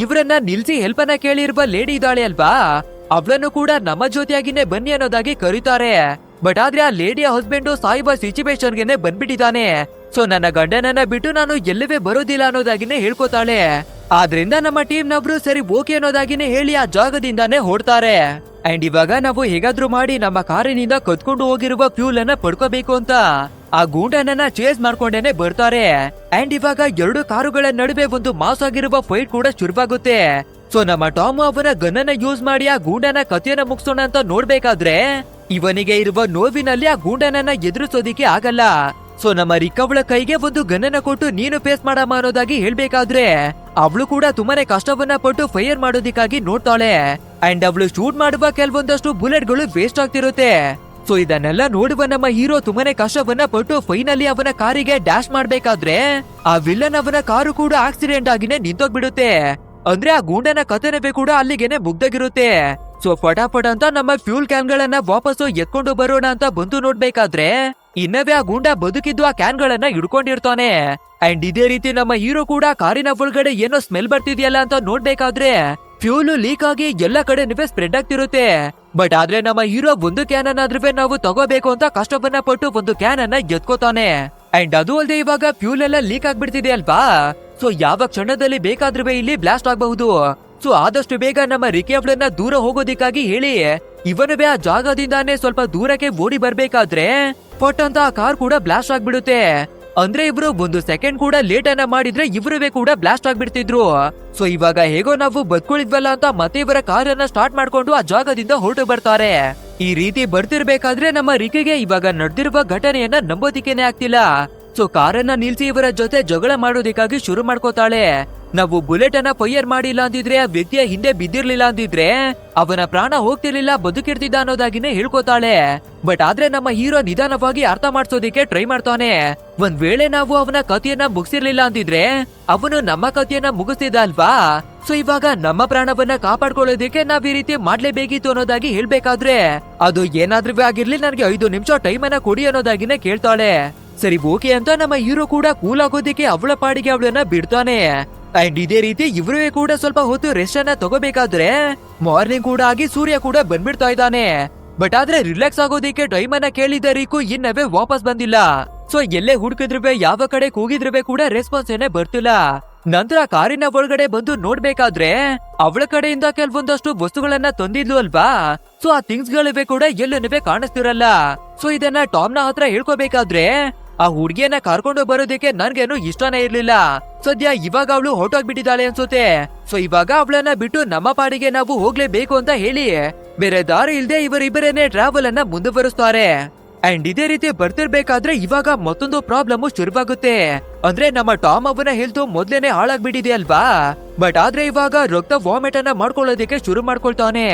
ಇವರನ್ನ ನಿಲ್ಸಿ ಹೆಲ್ಪನ್ನ ಕೇಳಿರುವ ಲೇಡಿ ಇದ್ದಾಳೆ ಅಲ್ವಾ, ಅವಳನ್ನು ಕೂಡ ನಮ್ಮ ಜೊತೆಯಾಗಿನೇ ಬನ್ನಿ ಅನ್ನೋದಾಗಿ ಕರೀತಾರೆ. ಬಟ್ ಆದ್ರೆ ಆ ಲೇಡಿಯ ಹಸ್ಬೆಂಡ್ ಸಾಯುವ ಸಿಚುವೇಶನ್ಗೆನೆ ಬಂದ್ಬಿಟ್ಟಿದ್ದಾನೆ. ಸೊ ನನ್ನ ಗಂಡನನ್ನ ಬಿಟ್ಟು ನಾನು ಎಲ್ಲವೇ ಬರೋದಿಲ್ಲ ಅನ್ನೋದಾಗಿನೇ ಹೇಳ್ಕೊತಾಳೆ. ಆದ್ರಿಂದ ನಮ್ಮ ಟೀಮ್ ನವರು ಸರಿ ಓಕೆ ಅನ್ನೋದಾಗಿನೇ ಹೇಳಿ ಆ ಜಾಗದಿಂದಾನೇ ಹೊಡ್ತಾರೆ. ಅಂಡ್ ಇವಾಗ ನಾವು ಹೇಗಾದ್ರೂ ಮಾಡಿ ನಮ್ಮ ಕಾರಿನಿಂದ ಕತ್ಕೊಂಡು ಹೋಗಿರುವ ಫ್ಯೂಲ್ ಅನ್ನ ಪಡ್ಕೋಬೇಕು ಅಂತ ಆ ಗೂಂಡನನ್ನ ಚೇಸ್ ಮಾಡ್ಕೊಂಡೇನೆ ಬರ್ತಾರೆ. ಅಂಡ್ ಇವಾಗ ಎರಡು ಕಾರುಗಳ ನಡುವೆ ಒಂದು ಮಾಸ್ ಆಗಿರುವ ಫೈಟ್ ಕೂಡ ಶುರುವಾಗುತ್ತೆ. ಸೊ ನಮ್ಮ ಟಾಮ್ ಅವನ ಗನ್ನನ್ನ ಯೂಸ್ ಮಾಡಿ ಆ ಗೂಂಡನ ಕಥೆಯನ್ನ ಮುಗಿಸೋಣ ಅಂತ ನೋಡ್ಬೇಕಾದ್ರೆ ಇವನಿಗೆ ಇರುವ ನೋವಿನಲ್ಲಿ ಆ ಗೂಂಡನನ್ನ ಎದುರಿಸೋದಿಕ್ಕೆ ಆಗಲ್ಲ. ಸೊ ನಮ್ಮ ರಿಕ್ ಅವಳ ಕೈಗೆ ಒಂದು ಗನ್ನನ್ನ ಕೊಟ್ಟು ನೀನು ಫೇಸ್ ಮಾಡಮ್ಮ ಅನ್ನೋದಾಗಿ ಹೇಳ್ಬೇಕಾದ್ರೆ ಅವಳು ಕೂಡ ತುಂಬಾನೇ ಕಷ್ಟವನ್ನ ಪಟ್ಟು ಫೈರ್ ಮಾಡೋದಿಕ್ಕಾಗಿ ನೋಡ್ತಾಳೆ. ಅಂಡ್ ಅವಳು ಶೂಟ್ ಮಾಡುವ ಕೆಲವೊಂದಷ್ಟು ಬುಲೆಟ್ಗಳು ವೇಸ್ಟ್ ಆಗ್ತಿರುತ್ತೆ. ಸೊ ಇದನ್ನೆಲ್ಲ ನೋಡುವ ನಮ್ಮ ಹೀರೋ ತುಂಬಾನೇ ಕಷ್ಟವನ್ನ ಪಟ್ಟು ಫೈನಲಿ ಅವನ ಕಾರಿಗೆ ಡ್ಯಾಶ್ ಮಾಡ್ಬೇಕಾದ್ರೆ ಆ ವಿಲ್ಲನ್ ಅವನ ಕಾರು ಕೂಡ ಆಕ್ಸಿಡೆಂಟ್ ಆಗಿನೇ ನಿಂತೋಗ್ಬಿಡುತ್ತೆ. ಅಂದ್ರೆ ಆ ಗೂಂಡನ ಕಥೆನವೇ ಕೂಡ ಅಲ್ಲಿಗೆನೆ ಮುಗ್ದಾಗಿರುತ್ತೆ. ಸೊ ಫಟಾಫಟ್ ಅಂತ ನಮ್ಮ ಫ್ಯೂಲ್ ಕ್ಯಾನ್ ಗಳನ್ನ ವಾಪಸ್ಸು ಎತ್ಕೊಂಡು ಬರೋಣ ಅಂತ ಬಂದು ನೋಡ್ಬೇಕಾದ್ರೆ ಇನ್ನವೇ ಆ ಗೂಂಡ ಬದುಕಿದ್ದು ಆ ಕ್ಯಾನ್ ಗಳನ್ನ ಹಿಡ್ಕೊಂಡಿರ್ತಾನೆ. ಅಂಡ್ ಇದೇ ರೀತಿ ನಮ್ಮ ಹೀರೋ ಕೂಡ ಕಾರಿನ ಒಳಗಡೆ ಏನೋ ಸ್ಮೆಲ್ ಬರ್ತಿದ್ಯಲ್ಲ ಅಂತ ನೋಡ್ಬೇಕಾದ್ರೆ ಫ್ಯೂಲ್ ಲೀಕ್ ಆಗಿ ಎಲ್ಲ ಕಡೆ ಸ್ಪ್ರೆಡ್ ಆಗ್ತಿರುತ್ತೆ. ಬಟ್ ಆದ್ರೆ ನಮ್ಮ ಹೀರೋ ಒಂದು ಕ್ಯಾನ್ ಅನ್ನಾದ್ರೂ ನಾವು ತಗೋಬೇಕು ಅಂತ ಕಷ್ಟವನ್ನ ಪಟ್ಟು ಒಂದು ಕ್ಯಾನ್ ಅನ್ನ ಎತ್ಕೋತಾನೆ. ಅಂಡ್ ಅದು ಅಲ್ಲದೆ ಇವಾಗ ಫ್ಯೂಲ್ ಎಲ್ಲ ಲೀಕ್ ಆಗ್ಬಿಡ್ತಿದೆ ಅಲ್ವಾ. ಸೊ ಯಾವ ಕ್ಷಣದಲ್ಲಿ ಬೇಕಾದ್ರೂ ಇಲ್ಲಿ ಬ್ಲಾಸ್ಟ್ ಆಗಬಹುದು. ಸೊ ಆದಷ್ಟು ಬೇಗ ನಮ್ಮ ರಿಕಿ ಅವಳನ್ನ ದೂರ ಹೋಗೋದಿಕ್ಕಾಗಿ ಹೇಳಿ ಇವನುವೇ ಆ ಜಾಗದಿಂದಾನೇ ಸ್ವಲ್ಪ ದೂರಕ್ಕೆ ಓಡಿ ಬರ್ಬೇಕಾದ್ರೆ ಪಟ್ ಅಂತ ಆ ಕಾರ್ ಕೂಡ ಬ್ಲಾಸ್ಟ್ ಆಗ್ಬಿಡುತ್ತೆ. ಅಂದ್ರೆ ಇಬ್ರು ಒಂದು ಸೆಕೆಂಡ್ ಕೂಡ ಲೇಟ್ ಅನ್ನ ಮಾಡಿದ್ರೆ ಇವರುವೇ ಕೂಡ ಬ್ಲಾಸ್ಟ್ ಆಗ್ಬಿಡ್ತಿದ್ರು. ಸೊ ಇವಾಗ ಹೇಗೋ ನಾವು ಬದ್ಕೊಳಿದ್ವಲ್ಲ ಅಂತ ಮತ್ತೆ ಇವರ ಕಾರನ್ನ ಸ್ಟಾರ್ಟ್ ಮಾಡ್ಕೊಂಡು ಆ ಜಾಗದಿಂದ ಹೊರಟು ಬರ್ತಾರೆ. ಈ ರೀತಿ ಬರ್ತಿರ್ಬೇಕಾದ್ರೆ ನಮ್ಮ ರಿಕಿಗೆ ಇವಾಗ ನಡೆದಿರುವ ಘಟನೆಯನ್ನ ನಂಬೋದಿಕ್ಕೇನೆ ಆಗ್ತಿಲ್ಲ. ಸೊ ಕಾರನ್ನ ನಿಲ್ಸಿ ಇವರ ಜೊತೆ ಜಗಳ ಮಾಡೋದಿಕ್ಕಾಗಿ ಶುರು ಮಾಡ್ಕೋತಾಳೆ. ನಾವು ಬುಲೆಟ್ ಅನ್ನ ಫೈರ್ ಮಾಡಿಲ್ಲ ಅಂದಿದ್ರೆ ಆ ವ್ಯಕ್ತಿಯ ಹಿಂದೆ ಬಿದ್ದಿರ್ಲಿಲ್ಲ ಅಂದಿದ್ರೆ ಅವನ ಪ್ರಾಣ ಹೋಗ್ತಿರ್ಲಿಲ್ಲ, ಬದುಕಿರ್ತಿದ್ದ ಅನ್ನೋದಾಗಿನೇ ಹೇಳ್ಕೋತಾಳೆ. ಬಟ್ ಆದ್ರೆ ನಮ್ಮ ಹೀರೋ ನಿಧಾನವಾಗಿ ಅರ್ಥ ಮಾಡ್ಸೋದಿಕ್ಕೆ ಟ್ರೈ ಮಾಡ್ತಾನೆ. ಒಂದ್ ವೇಳೆ ನಾವು ಅವನ ಕಥೆಯನ್ನ ಮುಗಿಸಿರ್ಲಿಲ್ಲ ಅಂದಿದ್ರೆ ಅವನು ನಮ್ಮ ಕಥೆಯನ್ನ ಮುಗಿಸ್ತಿದ್ದ ಅಲ್ವಾ. ಸೊ ಇವಾಗ ನಮ್ಮ ಪ್ರಾಣವನ್ನ ಕಾಪಾಡ್ಕೊಳ್ಳೋದಿಕ್ಕೆ ನಾವ್ ಈ ರೀತಿ ಮಾಡ್ಲೇಬೇಕಿತ್ತು ಅನ್ನೋದಾಗಿ ಹೇಳ್ಬೇಕಾದ್ರೆ ಅದು ಏನಾದ್ರೂ ಆಗಿರ್ಲಿ, ನನ್ಗೆ 5 ನಿಮಿಷ ಟೈಮ್ ಅನ್ನ ಕೊಡಿ ಅನ್ನೋದಾಗಿನೇ ಕೇಳ್ತಾಳೆ. ಸರಿ ಓಕೆ ಅಂತ ನಮ್ಮ ಹೀರೋ ಕೂಡ ಕೂಲ್ ಆಗೋದಿಕ್ಕೆ ಅವಳ ಪಾಡಿಗೆ ಅವಳನ್ನ ಬಿಡ್ತಾನೆ. ಅಂಡ್ ಇದೇ ರೀತಿ ಇವ್ರೂ ಕೂಡ ಸ್ವಲ್ಪ ಹೊತ್ತು ರೆಸ್ಟ್ ಅನ್ನ ತಗೋಬೇಕಾದ್ರೆ ಮಾರ್ನಿಂಗ್ ಕೂಡ ಆಗಿ ಸೂರ್ಯ ಕೂಡ ಬಂದ್ಬಿಡ್ತಾ ಇದ್ದಾನೆ. ಬಟ್ ಆದ್ರೆ ರಿಲ್ಯಾಕ್ಸ್ ಆಗೋದಿಕ್ಕೆ ಟೈಮ್ ಅನ್ನ ಕೇಳಿದ ರೀಕು ಇನ್ನವೇ ವಾಪಸ್ ಬಂದಿಲ್ಲ. ಸೊ ಎಲ್ಲೇ ಹುಡುಕಿದ್ರುವೆ ಯಾವ ಕಡೆ ಕೂಗಿದ್ರುವೆ ಕೂಡ ರೆಸ್ಪಾನ್ಸ್ ಏನೇ ಬರ್ತಿಲ್ಲ. ನಂತರ ಕಾರಿನ ಒಳಗಡೆ ಬಂದು ನೋಡ್ಬೇಕಾದ್ರೆ ಅವಳ ಕಡೆಯಿಂದ ಕೆಲವೊಂದಷ್ಟು ವಸ್ತುಗಳನ್ನ ತಂದಿದ್ಲು ಅಲ್ವಾ. ಸೊ ಆ ಥಿಂಗ್ಸ್ ಗಳಿವೆ ಕೂಡ ಎಲ್ಲೂ ಕಾಣಿಸ್ತಿರಲ್ಲ. ಸೊ ಇದನ್ನ ಟಾಮ್ ನ ಹತ್ರ ಹೇಳ್ಕೋಬೇಕಾದ್ರೆ ಆ ಹುಡ್ಗಿಯನ್ನ ಕರ್ಕೊಂಡು ಬರೋದಕ್ಕೆ ನನ್ಗೇನು ಇಷ್ಟನೇ ಇರ್ಲಿಲ್ಲ. ಸದ್ಯ ಇವಾಗ ಅವಳು ಹೊರಟೋಗ್ಬಿಟ್ಟಿದ್ದಾಳೆ ಅನ್ಸುತ್ತೆ. ಸೊ ಇವಾಗ ಅವಳನ್ನ ಬಿಟ್ಟು ನಮ್ಮ ಪಾಡಿಗೆ ನಾವು ಹೋಗ್ಲೇಬೇಕು ಅಂತ ಹೇಳಿ ಬೇರೆ ದಾರಿ ಇಲ್ದೆ ಇವರಿಬ್ಬರೇನೆ ಟ್ರಾವೆಲ್ ಅನ್ನ ಮುಂದುವರಿಸ್ತಾರೆ. ಅಂಡ್ ಇದೇ ರೀತಿ ಬರ್ತಿರ್ಬೇಕಾದ್ರೆ ಇವಾಗ ಮತ್ತೊಂದು ಪ್ರಾಬ್ಲಮ್ ಶುರುವಾಗುತ್ತೆ. ಅಂದ್ರೆ ನಮ್ಮ ಟಾಮ್ ಅವನ ಹೆಲ್ತ್ ಮೊದ್ಲೇನೆ ಹಾಳಾಗ್ಬಿಟ್ಟಿದೆ ಅಲ್ವಾ. ಬಟ್ ಆದ್ರೆ ಇವಾಗ ರಕ್ತ ವಾಮಿಟ್ ಅನ್ನ ಮಾಡ್ಕೊಳ್ಳೋದಕ್ಕೆ ಶುರು ಮಾಡ್ಕೊಳ್ತಾನೆ.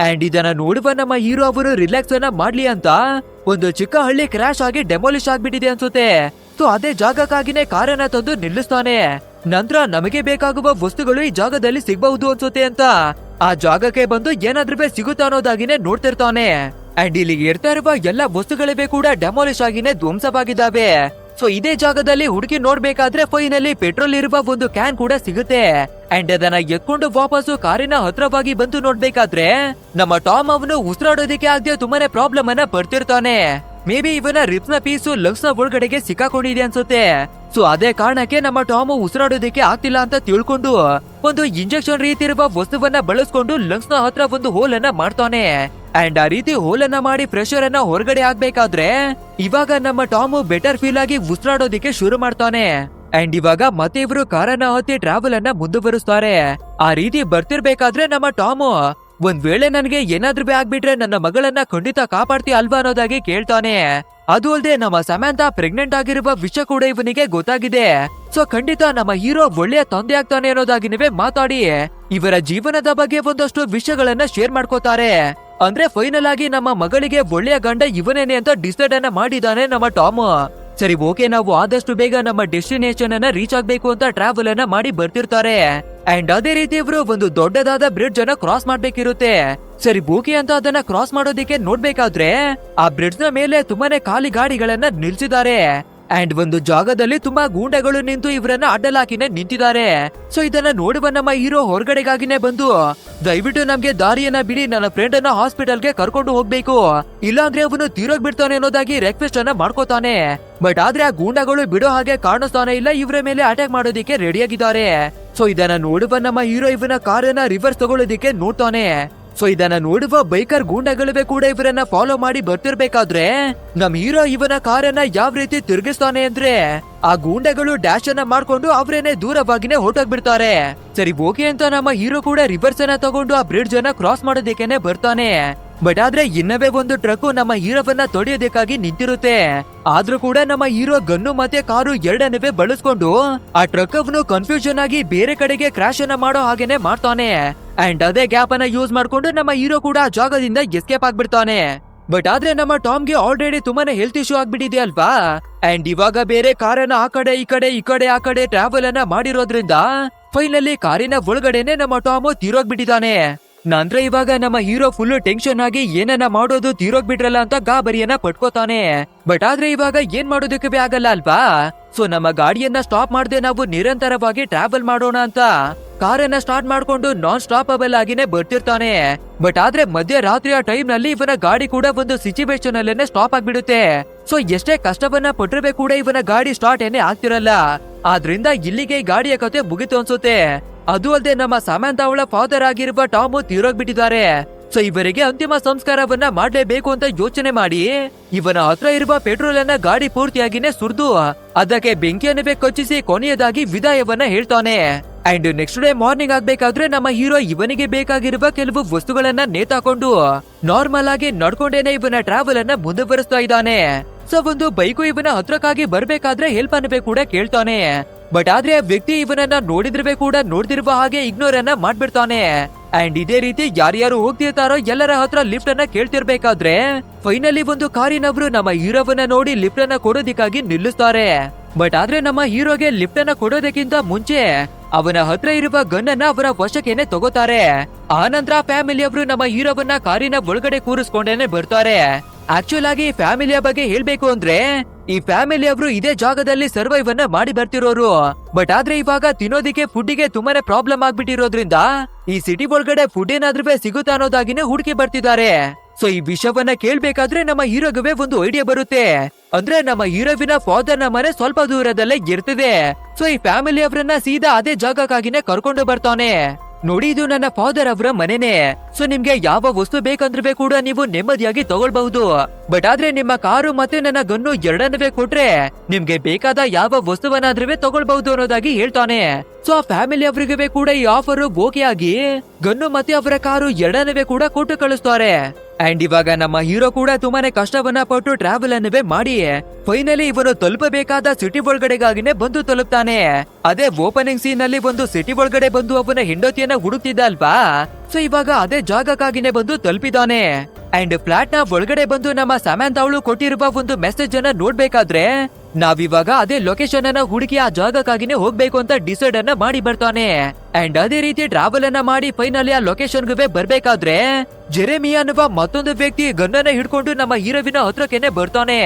ಅಂಡ್ ಇದನ್ನ ನೋಡುವ ನಮ್ಮ ಹೀರೋ ಅವರು ರಿಲ್ಯಾಕ್ಸ್ ಅನ್ನ ಮಾಡ್ಲಿ ಅಂತ ಒಂದು ಚಿಕ್ಕ ಹಳ್ಳಿ ಕ್ರಾಶ್ ಆಗಿ ಡೆಮಾಲಿಶ್ ಆಗ್ಬಿಟ್ಟಿದೆ ಅನ್ಸುತ್ತೆ. ಸೊ ಅದೇ ಜಾಗಕ್ಕಾಗಿನೇ ಕಾರನ್ನ ತಂದು ನಿಲ್ಲಿಸ್ತಾನೆ. ನಂತರ ನಮಗೆ ಬೇಕಾಗುವ ವಸ್ತುಗಳು ಈ ಜಾಗದಲ್ಲಿ ಸಿಗಬಹುದು ಅನ್ಸುತ್ತೆ ಅಂತ ಆ ಜಾಗಕ್ಕೆ ಬಂದು ಏನಾದ್ರೂ ಸಿಗುತ್ತಾ ಅನ್ನೋದಾಗಿನೇ ನೋಡ್ತಿರ್ತಾನೆ. ಅಂಡ್ ಇಲ್ಲಿ ಇರ್ತಾ ಇರುವ ಎಲ್ಲ ವಸ್ತುಗಳಿವೆ ಕೂಡ ಡೆಮಾಲಿಶ್ ಆಗಿನೇ ಧ್ವಂಸವಾಗಿದ್ದಾವೆ. ಸೊ ಇದೇ ಜಾಗದಲ್ಲಿ ಹುಡುಕಿ ನೋಡ್ಬೇಕಾದ್ರೆ ಫೈನಲಿ ಪೆಟ್ರೋಲ್ ಇರುವ ಒಂದು ಕ್ಯಾನ್ ಕೂಡ ಸಿಗುತ್ತೆ. ಅಂಡ್ ಅದನ್ನ ಎತ್ಕೊಂಡು ವಾಪಸ್ಸು ಕಾರಿನ ಹತ್ರವಾಗಿ ಬಂದು ನೋಡ್ಬೇಕಾದ್ರೆ ನಮ್ಮ ಟಾಮ್ ಅವನು ಉಸಿರಾಡೋದಿಕ್ಕೆ ಆಗದೆ ತುಂಬಾನೇ ಪ್ರಾಬ್ಲಮ್ ಅನ್ನ ಪಡ್ತಿರ್ತಾನೆ. ಮೇ ಬಿ ಇವನ ರಿಪ್ಸ್ ನ ಪೀಸು ಲಂಗ್ಸ್ ನ ಒಳಗಡೆಗೆ ಸಿಕ್ಕಾಕೊಂಡಿದೆ ಅನ್ಸುತ್ತೆ. ಸೊ ಅದೇ ಕಾರಣಕ್ಕೆ ನಮ್ಮ ಟಾಮು ಉಸಿರಾಡೋದಕ್ಕೆ ಆಗ್ತಿಲ್ಲ ಅಂತ ತಿಳ್ಕೊಂಡು ಒಂದು ಇಂಜೆಕ್ಷನ್ ರೀತಿ ಇರುವ ವಸ್ತುವನ್ನ ಬಳಸ್ಕೊಂಡು ಲಂಗ್ಸ್ ನ ಹತ್ರ ಒಂದು ಹೋಲ್ ಅನ್ನ ಮಾಡ್ತಾನೆ. ಅಂಡ್ ಆ ರೀತಿ ಹೋಲ್ ಅನ್ನ ಮಾಡಿ ಪ್ರೆಷರ್ ಅನ್ನ ಹೊರಗಡೆ ಆಗ್ಬೇಕಾದ್ರೆ ಇವಾಗ ನಮ್ಮ ಟಾಮು ಬೆಟರ್ ಫೀಲ್ ಆಗಿ ಉಸಿರಾಡೋದಿಕ್ಕೆ ಶುರು ಮಾಡ್ತಾನೆ. ಅಂಡ್ ಇವಾಗ ಮತ್ತೆ ಇವರು ಕಾರನ್ನ ಹತ್ತಿ ಟ್ರಾವೆಲ್ ಅನ್ನ ಮುಂದುವರಿಸ್ತಾರೆ. ಆ ರೀತಿ ಬರ್ತಿರ್ಬೇಕಾದ್ರೆ ನಮ್ಮ ಟಾಮು ಒಂದ್ ವೇಳೆ ನನ್ಗೆ ಏನಾದ್ರೂ ಆಗ್ಬಿಟ್ರೆ ನನ್ನ ಮಗಳನ್ನ ಖಂಡಿತ ಕಾಪಾಡ್ತಿ ಅಲ್ವಾ ಅನ್ನೋದಾಗಿ ಕೇಳ್ತಾನೆ. ಅದು ಅಲ್ಲದೆ ನಮ್ಮ ಸಮಂತಾ ಪ್ರೆಗ್ನೆಂಟ್ ಆಗಿರುವ ವಿಷಯ ಕೂಡ ಇವನಿಗೆ ಗೊತ್ತಾಗಿದೆ. ಸೊ ಖಂಡಿತ ನಮ್ಮ ಹೀರೋ ಒಳ್ಳೆಯ ತಂದೆ ಆಗ್ತಾನೆ ಅನ್ನೋದಾಗಿನವೇ ಮಾತಾಡಿ ಇವರ ಜೀವನದ ಬಗ್ಗೆ ಒಂದಷ್ಟು ವಿಷಯಗಳನ್ನ ಶೇರ್ ಮಾಡ್ಕೋತಾರೆ. ಅಂದ್ರೆ ಫೈನಲ್ ಆಗಿ ನಮ್ಮ ಮಗಳಿಗೆ ಒಳ್ಳೆಯ ಗಂಡ ಇವನೇನೆ ಅಂತ ಡಿಸೈಡ್ ಅನ್ನ ಮಾಡಿದಾನೆ ನಮ್ಮ ಟಾಮ್. ಸರಿ ಓಕೆ, ನಾವು ಆದಷ್ಟು ಬೇಗ ನಮ್ಮ ಡೆಸ್ಟಿನೇಷನ್ ಅನ್ನ ರೀಚ್ ಆಗ್ಬೇಕು ಅಂತ ಟ್ರಾವೆಲ್ ಅನ್ನ ಮಾಡಿ ಬರ್ತಿರ್ತಾರೆ. ಅಂಡ್ ಅದೇ ರೀತಿ ಇವರು ಒಂದು ದೊಡ್ಡದಾದ ಬ್ರಿಡ್ಜ್ ಅನ್ನ ಕ್ರಾಸ್ ಮಾಡ್ಬೇಕಿರುತ್ತೆ. ಸರಿ ಓಕೆ ಅಂತ ಅದನ್ನ ಕ್ರಾಸ್ ಮಾಡೋದಿಕ್ಕೆ ನೋಡ್ಬೇಕಾದ್ರೆ ಆ ಬ್ರಿಡ್ಜ್ ನ ಮೇಲೆ ತುಂಬಾನೇ ಖಾಲಿ ಗಾಡಿಗಳನ್ನ ನಿಲ್ಸಿದ್ದಾರೆ. ಅಂಡ್ ಒಂದು ಜಾಗದಲ್ಲಿ ತುಂಬಾ ಗೂಂಡಗಳು ನಿಂತು ಇವರನ್ನ ಅಡ್ಡಲಾಕಿನೇ ನಿಂತಿದ್ದಾರೆ. ಸೊ ಇದನ್ನ ನೋಡುವ ನಮ್ಮ ಹೀರೋ ಹೊರಗಡೆಗಾಗಿನೇ ಬಂದು ದಯವಿಟ್ಟು ನಮ್ಗೆ ದಾರಿಯನ್ನ ಬಿಡಿ, ನನ್ನ ಫ್ರೆಂಡ್ ಅನ್ನ ಹಾಸ್ಪಿಟಲ್ಗೆ ಕರ್ಕೊಂಡು ಹೋಗ್ಬೇಕು, ಇಲ್ಲಾಂದ್ರೆ ಅವನು ತೀರೋಗ್ ಬಿಡ್ತಾನೆ ಅನ್ನೋದಾಗಿ ರಿಕ್ವೆಸ್ಟ್ ಅನ್ನ ಮಾಡ್ಕೋತಾನೆ. ಬಟ್ ಆದ್ರೆ ಆ ಗೂಂಡಗಳು ಬಿಡೋ ಹಾಗೆ ಕಾಣಿಸ್ತಾನೆ ಇಲ್ಲ, ಇವರ ಮೇಲೆ ಅಟ್ಯಾಕ್ ಮಾಡೋದಿಕ್ಕೆ ರೆಡಿಯಾಗಿದ್ದಾರೆ. ಸೊ ಇದನ್ನ ನೋಡುವ ನಮ್ಮ ಹೀರೋ ಇವನ ಕಾರನ್ನ ರಿವರ್ಸ್ ತಗೊಳ್ಳೋದಿಕ್ಕೆ ನೋಡ್ತಾನೆ. ಸೊ ಇದನ್ನ ನೋಡುವ ಬೈಕರ್ ಗೂಂಡಗಳಿವೆ ಕೂಡ ಇವರನ್ನ ಫಾಲೋ ಮಾಡಿ ಬರ್ತಿರ್ಬೇಕಾದ್ರೆ ನಮ್ ಹೀರೋ ಇವನ ಕಾರನ್ನ ಯಾವ ರೀತಿ ತಿರುಗಿಸ್ತಾನೆ ಅಂದ್ರೆ ಆ ಗೂಂಡಗಳು ಡ್ಯಾಶ್ ಅನ್ನ ಮಾಡ್ಕೊಂಡು ಅವರೇನೆ ದೂರವಾಗಿನೇ ಹೊರಟೋಗ್ಬಿಡ್ತಾರೆ. ಸರಿ ಓಕೆ ಅಂತ ನಮ್ಮ ಹೀರೋ ಕೂಡ ರಿವರ್ಸ್ ಅನ್ನ ತಗೊಂಡು ಆ ಬ್ರಿಡ್ಜ್ ಅನ್ನ ಕ್ರಾಸ್ ಮಾಡೋದಕ್ಕೇನೆ ಬರ್ತಾನೆ. ಬಟ್ ಆದ್ರೆ ಇನ್ನವೇ ಒಂದು ಟ್ರಕ್ ನಮ್ಮ ಹೀರೋವನ್ನ ತೊಡೆಯೋದಕ್ಕಾಗಿ ನಿಂತಿರುತ್ತೆ. ಆದ್ರೂ ಕೂಡ ನಮ್ಮ ಹೀರೋ ಗನ್ನು ಮತ್ತೆ ಕಾರು ಎರಡನ್ನವೇ ಬಳಸ್ಕೊಂಡು ಆ ಟ್ರಕ್ ಅವನು ಕನ್ಫ್ಯೂಷನ್ ಆಗಿ ಬೇರೆ ಕಡೆಗೆ ಕ್ರಾಶ್ ಅನ್ನ ಮಾಡೋ ಹಾಗೇನೆ ಮಾಡ್ತಾನೆ. ಅಂಡ್ ಅದೇ ಗ್ಯಾಪ್ ಅನ್ನ ಯೂಸ್ ಮಾಡ್ಕೊಂಡು ನಮ್ಮ ಹೀರೋ ಕೂಡ ಆ ಜಾಗದಿಂದ ಎಸ್ಕೇಪ್ ಆಗ್ಬಿಡ್ತಾನೆ. ಬಟ್ ಆದ್ರೆ ನಮ್ಮ ಟಾಮ್ಗೆ ಆಲ್ರೆಡಿ ತುಂಬಾನೇ ಹೆಲ್ತ್ ಇಶ್ಯೂ ಆಗ್ಬಿಟ್ಟಿದೆ ಅಲ್ವಾ. ಅಂಡ್ ಇವಾಗ ಬೇರೆ ಕಾರನ್ನ ಆ ಕಡೆ ಈ ಕಡೆ ಟ್ರಾವೆಲ್ ಅನ್ನ ಮಾಡಿರೋದ್ರಿಂದ ಫೈನಲಿ ಕಾರಿನ ಒಳಗಡೆನೆ ನಮ್ಮ ಟಾಮು ತೀರೋಗ್ಬಿಟ್ಟಿದ್ದಾನೆ. ನಂತರ ಇವಾಗ ನಮ್ಮ ಹೀರೋ ಫುಲ್ ಟೆನ್ಷನ್ ಆಗಿ ಏನನ್ನ ಮಾಡೋದು ತೀರೋಗ್ಬಿಟ್ರಲ್ಲ ಅಂತ ಗಾಬರಿಯನ್ನ ಪಟ್ಕೋತಾನೆ. ಬಟ್ ಆದ್ರೆ ಇವಾಗ ಏನ್ ಮಾಡೋದಕ್ಕೆ ಆಗಲ್ಲ ಅಲ್ವಾ. ಸೊ ನಮ್ಮ ಗಾಡಿಯನ್ನ ಸ್ಟಾಪ್ ಮಾಡದೆ ನಾವು ನಿರಂತರವಾಗಿ ಟ್ರಾವೆಲ್ ಮಾಡೋಣ ಅಂತ ಕಾರನ್ನ ಸ್ಟಾರ್ಟ್ ಮಾಡ್ಕೊಂಡು ನಾನ್ ಸ್ಟಾಪಬಲ್ ಆಗಿನೇ ಬರ್ತಿರ್ತಾನೆ. ಬಟ್ ಆದ್ರೆ ಮಧ್ಯರಾತ್ರಿಯ ಟೈಮ್ ನಲ್ಲಿ ಇವನ ಗಾಡಿ ಕೂಡ ಒಂದು ಸಿಚುವೇಶನ್ ಅಲ್ಲೇನೆ ಸ್ಟಾಪ್ ಆಗ್ಬಿಡುತ್ತೆ. ಸೊ ಎಷ್ಟೇ ಕಷ್ಟವನ್ನ ಪಟ್ಟಿರ್ಬೇಕು ಕೂಡ ಇವನ ಗಾಡಿ ಸ್ಟಾರ್ಟ್ ಏನೇ ಆಗ್ತಿರಲ್ಲ. ಆದ್ರಿಂದ ಇಲ್ಲಿಗೆ ಗಾಡಿಯ ಕತೆ ಮುಗಿತು ಅನ್ಸುತ್ತೆ. ಅದು ಅಲ್ಲದೆ ನಮ್ಮ ಸಮಂತಾ ಅವಳ ಫಾದರ್ ಆಗಿರುವ ಟಾಮು ತೀರೋಗ್ಬಿಟ್ಟಿದ್ದಾರೆ. ಸೊ ಇವರಿಗೆ ಅಂತಿಮ ಸಂಸ್ಕಾರವನ್ನ ಮಾಡ್ಲೇಬೇಕು ಅಂತ ಯೋಚನೆ ಮಾಡಿ ಇವನ ಹತ್ರ ಇರುವ ಪೆಟ್ರೋಲ್ ಅನ್ನ ಗಾಡಿ ಪೂರ್ತಿಯಾಗಿನೇ ಸುರಿದು ಅದಕ್ಕೆ ಬೆಂಕಿಯನ್ನೇ ಕಚ್ಚಿಸಿ ಕೊನೆಯದಾಗಿ ವಿದಾಯವನ್ನ ಹೇಳ್ತಾನೆ. ಅಂಡ್ ನೆಕ್ಸ್ಟ್ ಡೇ ಮಾರ್ನಿಂಗ್ ಆಗ್ಬೇಕಾದ್ರೆ ನಮ್ಮ ಹೀರೋ ಇವನಿಗೆ ಬೇಕಾಗಿರುವ ಕೆಲವು ವಸ್ತುಗಳನ್ನ ನೇತಾಕೊಂಡು ನಾರ್ಮಲ್ ಆಗಿ ನಡ್ಕೊಂಡೇನೆ ಇವನ ಟ್ರಾವೆಲ್ ಅನ್ನ ಮುಂದುವರಿಸ್ತಾ ಇದ್ದಾನೆ. ಸೊ ಒಂದು ಬೈಕು ಇವನ ಹತ್ರಕ್ಕಾಗಿ ಬರ್ಬೇಕಾದ್ರೆ ಹೆಲ್ಪ್ ಅನ್ನವೇ ಕೂಡ ಕೇಳ್ತಾನೆ. ಬಟ್ ಆದ್ರೆ ಆ ವ್ಯಕ್ತಿ ಇವನನ್ನ ನೋಡಿದ್ರವೇ ಕೂಡ ನೋಡ್ದಿರುವ ಹಾಗೆ ಇಗ್ನೋರ್ ಅನ್ನ ಮಾಡ್ಬಿಡ್ತಾನೆ. ಅಂಡ್ ಇದೇ ರೀತಿ ಯಾರ್ಯಾರು ಹೋಗ್ತಿರ್ತಾರೋ ಎಲ್ಲರ ಹತ್ರ ಲಿಫ್ಟ್ ಅನ್ನ ಕೇಳ್ತಿರ್ಬೇಕಾದ್ರೆ ಫೈನಲಿ ಒಂದು ಕಾರಿನವರು ನಮ್ಮ ಹೀರೋವನ್ನ ನೋಡಿ ಲಿಫ್ಟ್ ಅನ್ನ ಕೊಡೋದಿಕ್ಕಾಗಿ ನಿಲ್ಲಿಸ್ತಾರೆ. ಬಟ್ ಆದ್ರೆ ನಮ್ಮ ಹೀರೋಗೆ ಲಿಫ್ಟ್ ಅನ್ನ ಕೊಡೋದಕ್ಕಿಂತ ಮುಂಚೆ ಅವನ ಹತ್ರ ಇರುವ ಗನ್ ಅನ್ನ ಅವರ ವಶಕ್ಕೇನೆ ತಗೋತಾರೆ. ಆ ನಂತರ ಫ್ಯಾಮಿಲಿ ಅವರು ನಮ್ಮ ಹೀರೋವನ್ನ ಕಾರಿನ ಒಳಗಡೆ ಕೂರಿಸ್ಕೊಂಡೇನೆ ಬರ್ತಾರೆ. ಆಕ್ಚುಲ್ ಆಗಿ ಫ್ಯಾಮಿಲಿಯ ಬಗ್ಗೆ ಹೇಳ್ಬೇಕು ಅಂದ್ರೆ ಈ ಫ್ಯಾಮಿಲಿ ಅವರು ಇದೇ ಜಾಗದಲ್ಲಿ ಸರ್ವೈವ್ ಅನ್ನ ಮಾಡಿ ಬರ್ತಿರೋರು. ಬಟ್ ಆದ್ರೆ ಇವಾಗ ತಿನ್ನೋದಿಕ್ಕೆ ಫುಡ್ಡಿಗೆ ತುಂಬಾನೇ ಪ್ರಾಬ್ಲಮ್ ಆಗ್ಬಿಟ್ಟಿರೋದ್ರಿಂದ ಈ ಸಿಟಿ ಒಳಗಡೆ ಫುಡ್ ಏನಾದ್ರೂ ಸಿಗುತ್ತಾ ಅನ್ನೋದಾಗಿನೇ ಹುಡುಕಿ ಬರ್ತಿದ್ದಾರೆ. ಸೊ ಈ ವಿಷಯವನ್ನ ಕೇಳ್ಬೇಕಾದ್ರೆ ನಮ್ಮ ಹೀರೋಗೆ ಒಂದು ಐಡಿಯಾ ಬರುತ್ತೆ. ಅಂದ್ರೆ ನಮ್ಮ ಹೀರೋವಿನ ಫಾದರ್ ನ ಮನೆ ಸ್ವಲ್ಪ ದೂರದಲ್ಲೇ ಇರ್ತಿದೆ. ಸೊ ಈ ಫ್ಯಾಮಿಲಿ ಅವರನ್ನ ಸೀದಾ ಅದೇ ಜಾಗಕ್ಕಾಗಿನೇ ಕರ್ಕೊಂಡು ಬರ್ತಾನೆ. ನೋಡಿ, ಇದು ನನ್ನ ಫಾದರ್ ಅವರ ಮನೆನೇ. ಸೊ ನಿಮ್ಗೆ ಯಾವ ವಸ್ತು ಬೇಕಂದ್ರೆ ಕೂಡ ನೀವು ನೆಮ್ಮದಿಯಾಗಿ ತಗೊಳ್ಬಹುದು. ಬಟ್ ಆದ್ರೆ ನಿಮ್ಮ ಕಾರು ಮತ್ತೆ ನನ್ನ ಗನ್ನು ಎರಡನ್ನವೇ ಕೊಟ್ರೆ ನಿಮ್ಗೆ ಬೇಕಾದ ಯಾವ ವಸ್ತುವನ್ನಾದ್ರೂ ತಗೊಳ್ಬಹುದು ಅನ್ನೋದಾಗಿ ಹೇಳ್ತಾನೆ. ಸೊ ಆ ಫ್ಯಾಮಿಲಿ ಅವರಿಗೆ ಕೂಡ ಈ ಆಫರ್ ಓಕೆ ಆಗಿ ಗನ್ನು ಮತ್ತೆ ಅವರ ಕಾರು ಎರಡನ್ನವೇ ಕೂಡ ಕೊಟ್ಟು ಕಳಿಸ್ತಾರೆ. ಅಂಡ್ ಇವಾಗ ನಮ್ಮ ಹೀರೋ ಕೂಡ ತುಂಬಾನೇ ಕಷ್ಟವನ್ನ ಪಟ್ಟು ಟ್ರಾವೆಲ್ ಅನ್ನವೇ ಮಾಡಿ ಫೈನಲಿ ಇವನು ತಲುಪಬೇಕಾದ ಸಿಟಿ ಒಳಗಡೆಗಾಗಿನೇ ಬಂದು ತಲುಪ್ತಾನೆ. ಅದೇ ಓಪನಿಂಗ್ ಸೀನ್ ನಲ್ಲಿ ಒಂದು ಸಿಟಿ ಒಳಗಡೆ ಬಂದು ಅವನ ಹೆಂಡತಿಯನ್ನ ಹುಡುಕ್ತಿದ್ದ ಅಲ್ವಾ. ಸೊ ಇವಾಗ ಅದೇ ಜಾಗಕ್ಕಾಗಿನೇ ಬಂದು ತಲುಪಿದಾನೆ. ಅಂಡ್ ಫ್ಲಾಟ್ ನ ಒಳಗಡೆ ಬಂದು ನಮ್ಮ ಸಮಂತಾ ಅವಳು ಕೊಟ್ಟಿರುವ ಒಂದು ಮೆಸೇಜ್ ಅನ್ನ ನೋಡ್ಬೇಕಾದ್ರೆ ನಾವಿವಾಗ ಅದೇ ಲೊಕೇಶನ್ ಅನ್ನ ಹುಡುಕಿ ಆ ಜಾಗಕ್ಕಾಗಿನೇ ಹೋಗ್ಬೇಕು ಅಂತ ಡಿಸೈಡ್ ಅನ್ನ ಮಾಡಿ ಬರ್ತಾನೆ. ಅಂಡ್ ಅದೇ ರೀತಿ ಟ್ರಾವೆಲ್ ಅನ್ನ ಮಾಡಿ ಫೈನಲಿ ಆ ಲೊಕೇಶನ್ಗೆ ಬರ್ಬೇಕಾದ್ರೆ ಜೆರೆಮಿ ಅನ್ನುವ ಮತ್ತೊಂದು ವ್ಯಕ್ತಿ ಗನ್ನನ್ನ ಹಿಡ್ಕೊಂಡು ನಮ್ಮ ಹೀರೋವಿನ ಹತ್ರಕ್ಕೇನೆ ಬರ್ತಾನೆ.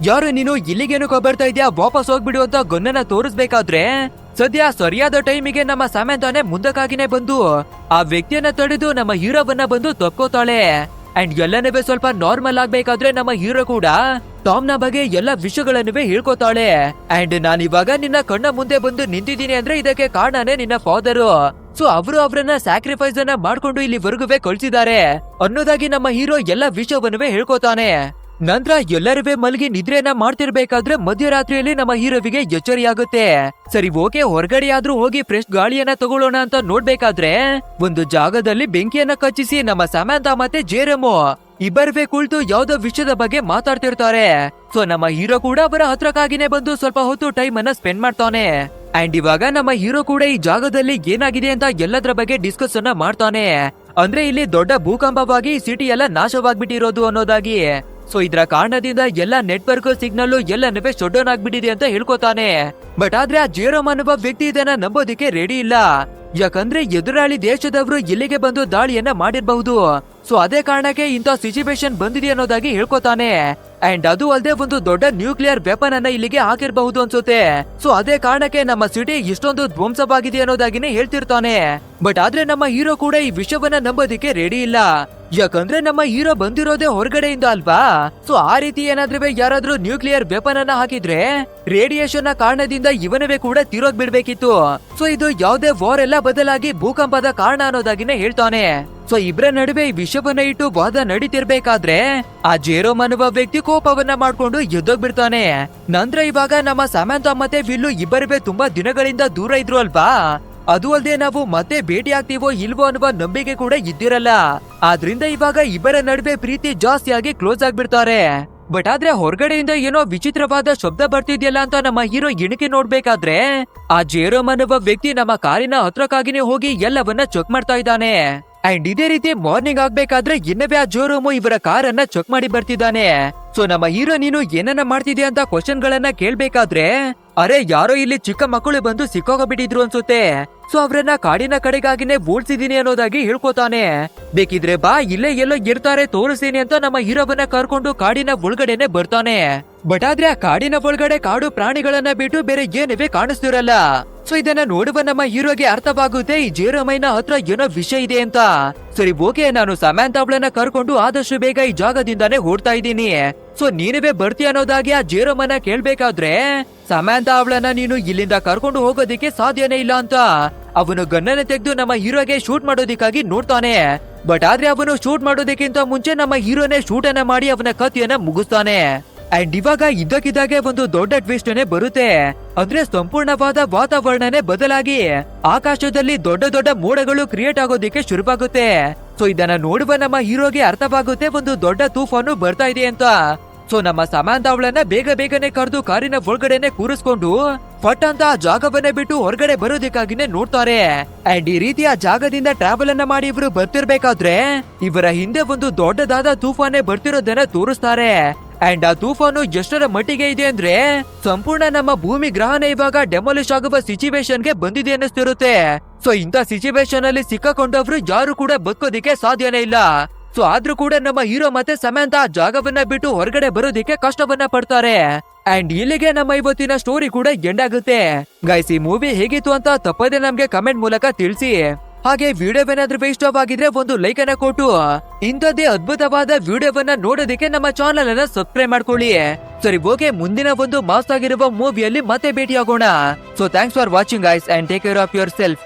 ಯಾರು ನೀನು ಇಲ್ಲಿಗೇನು ಬರ್ತಾ ಇದ್ಯಾ, ವಾಪಸ್ ಹೋಗ್ಬಿಡು ಅಂತ ಗನ್ನನ್ನ ತೋರಿಸ್ಬೇಕಾದ್ರೆ ಸದ್ಯ ಸರಿಯಾದ ಟೈಮಿಗೆ ನಮ್ಮ ಸಮಂತಾನೆ ಮುಂದಕ್ಕಾಗಿನೇ ಬಂದು ಆ ವ್ಯಕ್ತಿಯನ್ನ ತಡೆದು ನಮ್ಮ ಹೀರೋವನ್ನ ಬಂದು ತಪ್ಕೋತಾಳೆ. ಅಂಡ್ ಎಲ್ಲನೂ ಸ್ವಲ್ಪ ನಾರ್ಮಲ್ ಆಗ್ಬೇಕಾದ್ರೆ ನಮ್ಮ ಹೀರೋ ಕೂಡ ಟಾಮ್ ನ ಬಗ್ಗೆ ಎಲ್ಲ ವಿಷಯಗಳನ್ನುವೇ ಹೇಳ್ಕೊತಾಳೆ. ಅಂಡ್ ನಾನು ಇವಾಗ ನಿನ್ನ ಕಣ್ಣ ಮುಂದೆ ಬಂದು ನಿಂತಿದ್ದೀನಿ ಅಂದ್ರೆ ಇದಕ್ಕೆ ಕಾರಣನೇ ನಿನ್ನ ಫಾದರು. ಸೊ ಅವರು ಅವರನ್ನ ಸ್ಯಾಕ್ರಿಫೈಸ್ ಅನ್ನ ಮಾಡ್ಕೊಂಡು ಇಲ್ಲಿವರೆಗೂ ಕಳ್ಸಿದ್ದಾರೆ ಅನ್ನೋದಾಗಿ ನಮ್ಮ ಹೀರೋ ಎಲ್ಲ ವಿಷಯವನ್ನುವೇ ಹೇಳ್ಕೊತಾನೆ. ನಂತರ ಎಲ್ಲರೂ ಮಲಗಿ ನಿದ್ರೆಯನ್ನ ಮಾಡ್ತಿರ್ಬೇಕಾದ್ರೆ ಮಧ್ಯರಾತ್ರಿಯಲ್ಲಿ ನಮ್ಮ ಹೀರೋವಿಗೆ ಎಚ್ಚರಿಯಾಗುತ್ತೆ. ಸರಿ ಓಕೆ, ಹೊರಗಡೆ ಆದ್ರೂ ಹೋಗಿ ಫ್ರೆಶ್ ಗಾಳಿಯನ್ನ ತಗೊಳ್ಳೋಣ ಅಂತ ನೋಡ್ಬೇಕಾದ್ರೆ ಒಂದು ಜಾಗದಲ್ಲಿ ಬೆಂಕಿಯನ್ನ ಕಚ್ಚಿಸಿ ನಮ್ಮ ಸಮಾಂತಾ ಮತ್ತೆ ಜೇರಮು ಇಬ್ಬರವೇ ಕುಳಿತು ಯಾವ್ದೋ ವಿಷಯದ ಬಗ್ಗೆ ಮಾತಾಡ್ತಿರ್ತಾರೆ. ಸೊ ನಮ್ಮ ಹೀರೋ ಕೂಡ ಅವರ ಹತ್ರಕ್ಕಾಗಿನೇ ಬಂದು ಸ್ವಲ್ಪ ಹೊತ್ತು ಟೈಮ್ ಅನ್ನ ಸ್ಪೆಂಡ್ ಮಾಡ್ತಾನೆ. ಅಂಡ್ ಇವಾಗ ನಮ್ಮ ಹೀರೋ ಕೂಡ ಈ ಜಾಗದಲ್ಲಿ ಏನಾಗಿದೆ ಅಂತ ಎಲ್ಲದ್ರ ಬಗ್ಗೆ ಡಿಸ್ಕಸ್ ಅನ್ನ ಮಾಡ್ತಾನೆ. ಅಂದ್ರೆ ಇಲ್ಲಿ ದೊಡ್ಡ ಭೂಕಂಪವಾಗಿ ಸಿಟಿ ಎಲ್ಲ ನಾಶವಾಗ್ಬಿಟ್ಟಿರೋದು ಅನ್ನೋದಾಗಿ. ಸೊ ಇದ್ರ ಕಾರಣದಿಂದ ಎಲ್ಲ ನೆಟ್ವರ್ಕ್ ಸಿಗ್ನಲ್ ಎಲ್ಲನೂ ಶಟ್ ಡೌನ್ ಆಗ್ಬಿಟ್ಟಿದೆ ಅಂತ ಹೇಳ್ಕೊತಾನೆ. ಬಟ್ ಆದ್ರೆ ಆ ಜೇರೋಮ್ ಅನ್ನುವ ವ್ಯಕ್ತಿ ಇದನ್ನ ನಂಬೋದಿಕ್ಕೆ ರೆಡಿ ಇಲ್ಲ. ಯಾಕಂದ್ರೆ ಎದುರಾಳಿ ದೇಶದವರು ಇಲ್ಲಿಗೆ ಬಂದು ದಾಳಿಯನ್ನ ಮಾಡಿರಬಹುದು. ಸೊ ಅದೇ ಕಾರಣಕ್ಕೆ ಇಂಥ ಸಿಚುವೇಶನ್ ಬಂದಿದೆ ಅನ್ನೋದಾಗಿ ಹೇಳ್ಕೊತಾನೆ. ಅಂಡ್ ಅದು ಅಲ್ಲದೆ ಒಂದು ದೊಡ್ಡ ನ್ಯೂಕ್ಲಿಯರ್ ವೆಪನ್ ಅನ್ನ ಇಲ್ಲಿಗೆ ಹಾಕಿರಬಹುದು ಅನ್ಸುತ್ತೆ. ಸೊ ಅದೇ ಕಾರಣಕ್ಕೆ ನಮ್ಮ ಸಿಟಿ ಇಷ್ಟೊಂದು ಧ್ವಂಸವಾಗಿದೆ ಅನ್ನೋದಾಗಿನೇ ಹೇಳ್ತಿರ್ತಾನೆ. ಬಟ್ ಆದ್ರೆ ನಮ್ಮ ಹೀರೋ ಕೂಡ ಈ ವಿಷಯವನ್ನ ನಂಬೋದಿಕ್ಕೆ ರೆಡಿ ಇಲ್ಲ. ಯಾಕಂದ್ರೆ ನಮ್ಮ ಹೀರೋ ಬಂದಿರೋದೇ ಹೊರಗಡೆಯಿಂದ ಅಲ್ವಾ. ಸೊ ಆ ರೀತಿ ಏನಾದ್ರೂ ಯಾರಾದ್ರೂ ನ್ಯೂಕ್ಲಿಯರ್ ವೆಪನ್ ಅನ್ನ ಹಾಕಿದ್ರೆ ರೇಡಿಯೇಷನ್ ನ ಕಾರಣದಿಂದ ಇವನವೇ ಕೂಡ ತೀರೋಗ್ ಬಿಡ್ಬೇಕಿತ್ತು. ಸೊ ಇದು ಯಾವುದೇ ವಾರ್ ಎಲ್ಲ ಬದಲಾಗಿ ಭೂಕಂಪದ ಕಾರಣ ಅನ್ನೋದಾಗಿನೇ ಹೇಳ್ತಾನೆ. ಸೊ ಇಬ್ಬರ ನಡುವೆ ಈ ವಿಷಯವನ್ನ ಇಟ್ಟು ವಾದ ನಡೀತಿರ್ಬೇಕಾದ್ರೆ ಆ ಜೇರೋಮ್ ಅನ್ನುವ ವ್ಯಕ್ತಿ ಕೋಪವನ್ನ ಮಾಡ್ಕೊಂಡು ಎದ್ದೋಗ್ಬಿಡ್ತಾನೆ. ನಂತರ ಇವಾಗ ನಮ್ಮ ಸಮಾಂತಾ ಮತ್ತೆ ವಿಲ್ಲು ಇಬ್ಬರವೇ ತುಂಬಾ ದಿನಗಳಿಂದ ದೂರ ಇದ್ರು ಅಲ್ವಾ. ಅದು ಅಲ್ಲದೆ ನಾವು ಮತ್ತೆ ಭೇಟಿ ಆಗ್ತೀವೋ ಇಲ್ವೋ ಅನ್ನುವ ನಂಬಿಕೆ ಕೂಡ ಇದ್ದಿರಲ್ಲ. ಆದ್ರಿಂದ ಇವಾಗ ಇಬ್ಬರ ನಡುವೆ ಪ್ರೀತಿ ಜಾಸ್ತಿಯಾಗಿ ಕ್ಲೋಸ್ ಆಗ್ಬಿಡ್ತಾರೆ. ಬಟ್ ಆದ್ರೆ ಹೊರಗಡೆಯಿಂದ ಏನೋ ವಿಚಿತ್ರವಾದ ಶಬ್ದ ಬರ್ತಿದ್ಯಲ್ಲ ಅಂತ ನಮ್ಮ ಹೀರೋ ಇಣುಕಿ ನೋಡ್ಬೇಕಾದ್ರೆ ಆ ಜೇರೋಮ್ ಅನ್ನುವ ವ್ಯಕ್ತಿ ನಮ್ಮ ಕಾರಿನ ಹತ್ರಕ್ಕಾಗಿನೇ ಹೋಗಿ ಎಲ್ಲವನ್ನ ಚೆಕ್ ಮಾಡ್ತಾ ಇದ್ದಾನೆ. ಅಂಡ್ ಇದೇ ರೀತಿ ಮಾರ್ನಿಂಗ್ ಆಗ್ಬೇಕಾದ್ರೆ ಇನ್ನವೇ ಆ ಜೇರೋಮ್ ಇವರ ಕಾರನ್ನ ಚೆಕ್ ಮಾಡಿ ಬರ್ತಿದ್ದಾನೆ. ಸೊ ನಮ್ಮ ಹೀರೋ ನೀನು ಏನನ್ನ ಮಾಡ್ತಿದ್ಯಾ ಅಂತ ಕ್ವಶನ್ ಗಳನ್ನ ಕೇಳ್ಬೇಕಾದ್ರೆ ಅರೆ ಯಾರೋ ಇಲ್ಲಿ ಚಿಕ್ಕ ಮಕ್ಕಳು ಬಂದು ಸಿಕ್ಕೋಗ್ಬಿಟ್ಟಿದ್ರು ಅನ್ಸುತ್ತೆ. ಸೊ ಅವ್ರನ್ನ ಕಾಡಿನ ಕಡೆಗಾಗಿನೇ ಓಡ್ಸಿದೀನಿ ಅನ್ನೋದಾಗಿ ಹೇಳ್ಕೊತಾನೆ. ಬೇಕಿದ್ರೆ ಬಾ ಇಲ್ಲೇ ಎಲ್ಲೋ ಇರ್ತಾರೆ ತೋರಿಸ್ತೀನಿ ಅಂತ ನಮ್ಮ ಹೀರೋವನ್ನ ಕರ್ಕೊಂಡು ಕಾಡಿನ ಒಳಗಡೆನೆ ಬರ್ತಾನೆ. ಬಟ್ ಆದ್ರೆ ಆ ಕಾಡಿನ ಒಳಗಡೆ ಕಾಡು ಪ್ರಾಣಿಗಳನ್ನ ಬಿಟ್ಟು ಬೇರೆ ಏನವೇ ಕಾಣಿಸ್ತಿರಲ್ಲ. ಸೊ ಇದನ್ನ ನೋಡುವ ನಮ್ಮ ಹೀರೋಗೆ ಅರ್ಥವಾಗುತ್ತೆ ಈ ಜೇರೋಮೈನ ಹತ್ರ ಏನೋ ವಿಷಯ ಇದೆ ಅಂತ. ಸರಿ ಓಕೆ, ನಾನು ಸಮಾಂತಾ ಅವಳನ್ನ ಕರ್ಕೊಂಡು ಆದಷ್ಟು ಬೇಗ ಈ ಜಾಗದಿಂದಾನೇ ಓಡ್ತಾ ಇದ್ದೀನಿ. ಸೊ ನೀನುವೇ ಬರ್ತೀಯ ಅನ್ನೋದಾಗಿ ಆ ಜೇರೋಮನ್ನ ಕೇಳ್ಬೇಕಾದ್ರೆ ಸಮಾಂತಾ ಅವಳನ್ನ ನೀನು ಇಲ್ಲಿಂದ ಕರ್ಕೊಂಡು ಹೋಗೋದಿಕ್ಕೆ ಸಾಧ್ಯನೇ ಇಲ್ಲ ಅಂತ ಅವನು ಗನ್ನನ್ನ ತೆಗೆದು ನಮ್ಮ ಹೀರೋಗೆ ಶೂಟ್ ಮಾಡೋದಿಕ್ಕಾಗಿ ನೋಡ್ತಾನೆ. ಬಟ್ ಆದ್ರೆ ಅವನು ಶೂಟ್ ಮಾಡೋದಕ್ಕಿಂತ ಮುಂಚೆ ನಮ್ಮ ಹೀರೋನೇ ಶೂಟ್ ಅನ್ನ ಮಾಡಿ ಅವನ ಕತ್ತಿಯನ್ನ ಮುಗಿಸ್ತಾನೆ. ಅಂಡ್ ಇವಾಗ ಇದ್ದಕ್ಕಿದ್ದಾಗೆ ಒಂದು ದೊಡ್ಡ ಟ್ವಿಸ್ಟ್ ಬರುತ್ತೆ. ಅಂದ್ರೆ ಸಂಪೂರ್ಣವಾದ ವಾತಾವರಣನೇ ಬದಲಾಗಿ ಆಕಾಶದಲ್ಲಿ ದೊಡ್ಡ ದೊಡ್ಡ ಮೋಡಗಳು ಕ್ರಿಯೇಟ್ ಆಗೋದಿಕ್ಕೆ ಶುರುವಾಗುತ್ತೆ. ಸೊ ಇದನ್ನ ನೋಡುವ ನಮ್ಮ ಹೀರೋಗೆ ಅರ್ಥವಾಗುತ್ತೆ ಒಂದು ದೊಡ್ಡ ತೂಫಾನು ಬರ್ತಾ ಇದೆ ಅಂತ. ಸೊ ನಮ್ಮ ಸಮಾಂತಾ ಅವಳನ್ನ ಬೇಗನೆ ಕರೆದು ಕಾರಿನ ಒಳಗಡೆನೆ ಕೂರಿಸ್ಕೊಂಡು ಫಟ್ ಅಂತ ಆ ಜಾಗವನ್ನೇ ಬಿಟ್ಟು ಹೊರಗಡೆ ಬರೋದಕ್ಕಾಗಿನೇ ನೋಡ್ತಾರೆ. ಅಂಡ್ ಈ ರೀತಿ ಆ ಜಾಗದಿಂದ ಟ್ರಾವೆಲ್ ಅನ್ನ ಮಾಡಿ ಇವರು ಬರ್ತಿರ್ಬೇಕಾದ್ರೆ ಇವರ ಹಿಂದೆ ಒಂದು ದೊಡ್ಡದಾದ ತೂಫಾನೆ ಬರ್ತಿರೋದನ್ನ ತೋರಿಸ್ತಾರೆ. ಅಂಡ್ ಆ ತೂಫಾನು ಎಷ್ಟರ ಮಟ್ಟಿಗೆ ಇದೆ ಅಂದ್ರೆ ಸಂಪೂರ್ಣ ನಮ್ಮ ಭೂಮಿ ಗ್ರಹಣ ಇವಾಗ ಡೆಮಾಲಿಶ್ ಆಗುವ ಸಿಚುವೇಶನ್ ಗೆ ಬಂದಿದೆ ಅನ್ನಿಸ್ತಿರುತ್ತೆ. ಸೊ ಇಂಥ ಸಿಚುವೇಶನ್ ಅಲ್ಲಿ ಸಿಕ್ಕಾಕೊಂಡವ್ರು ಯಾರು ಕೂಡ ಬದುಕೋದಿಕ್ಕೆ ಸಾಧ್ಯನೇ ಇಲ್ಲ. ಸೊ ಆದ್ರೂ ಕೂಡ ನಮ್ಮ ಹೀರೋ ಮತ್ತೆ ಸಮಾಂತಾ ಆ ಜಾಗವನ್ನ ಬಿಟ್ಟು ಹೊರಗಡೆ ಬರೋದಿಕ್ಕೆ ಕಷ್ಟವನ್ನ ಪಡ್ತಾರೆ. ಅಂಡ್ ಇಲ್ಲಿಗೆ ನಮ್ಮ ಇವತ್ತಿನ ಸ್ಟೋರಿ ಕೂಡ ಎಂಡ್ ಆಗುತ್ತೆ. ಗೈಸ್, ಈ ಮೂವಿ ಹೇಗಿತ್ತು ಅಂತ ತಪ್ಪದೆ ನಮ್ಗೆ ಕಮೆಂಟ್ ಮೂಲಕ ತಿಳಿಸಿ. ಹಾಗೆ ವಿಡಿಯೋವೇನಾದ್ರೂ ಇಷ್ಟವಾಗಿದ್ರೆ ಒಂದು ಲೈಕ್ ಅನ್ನ ಕೊಟ್ಟು ಇಂಥದ್ದೇ ಅದ್ಭುತವಾದ ವಿಡಿಯೋವನ್ನ ನೋಡೋದಕ್ಕೆ ನಮ್ಮ ಚಾನೆಲ್ ಅನ್ನ ಸಬ್ಸ್ಕ್ರೈಬ್ ಮಾಡ್ಕೊಳ್ಳಿ. ಸರಿ ಓಕೆ, ಮುಂದಿನ ಒಂದು ಮಾಸ್ ಆಗಿರುವ ಮೂವಿಯಲ್ಲಿ ಮತ್ತೆ ಭೇಟಿ ಆಗೋಣ. So thanks for watching guys and take care of your self.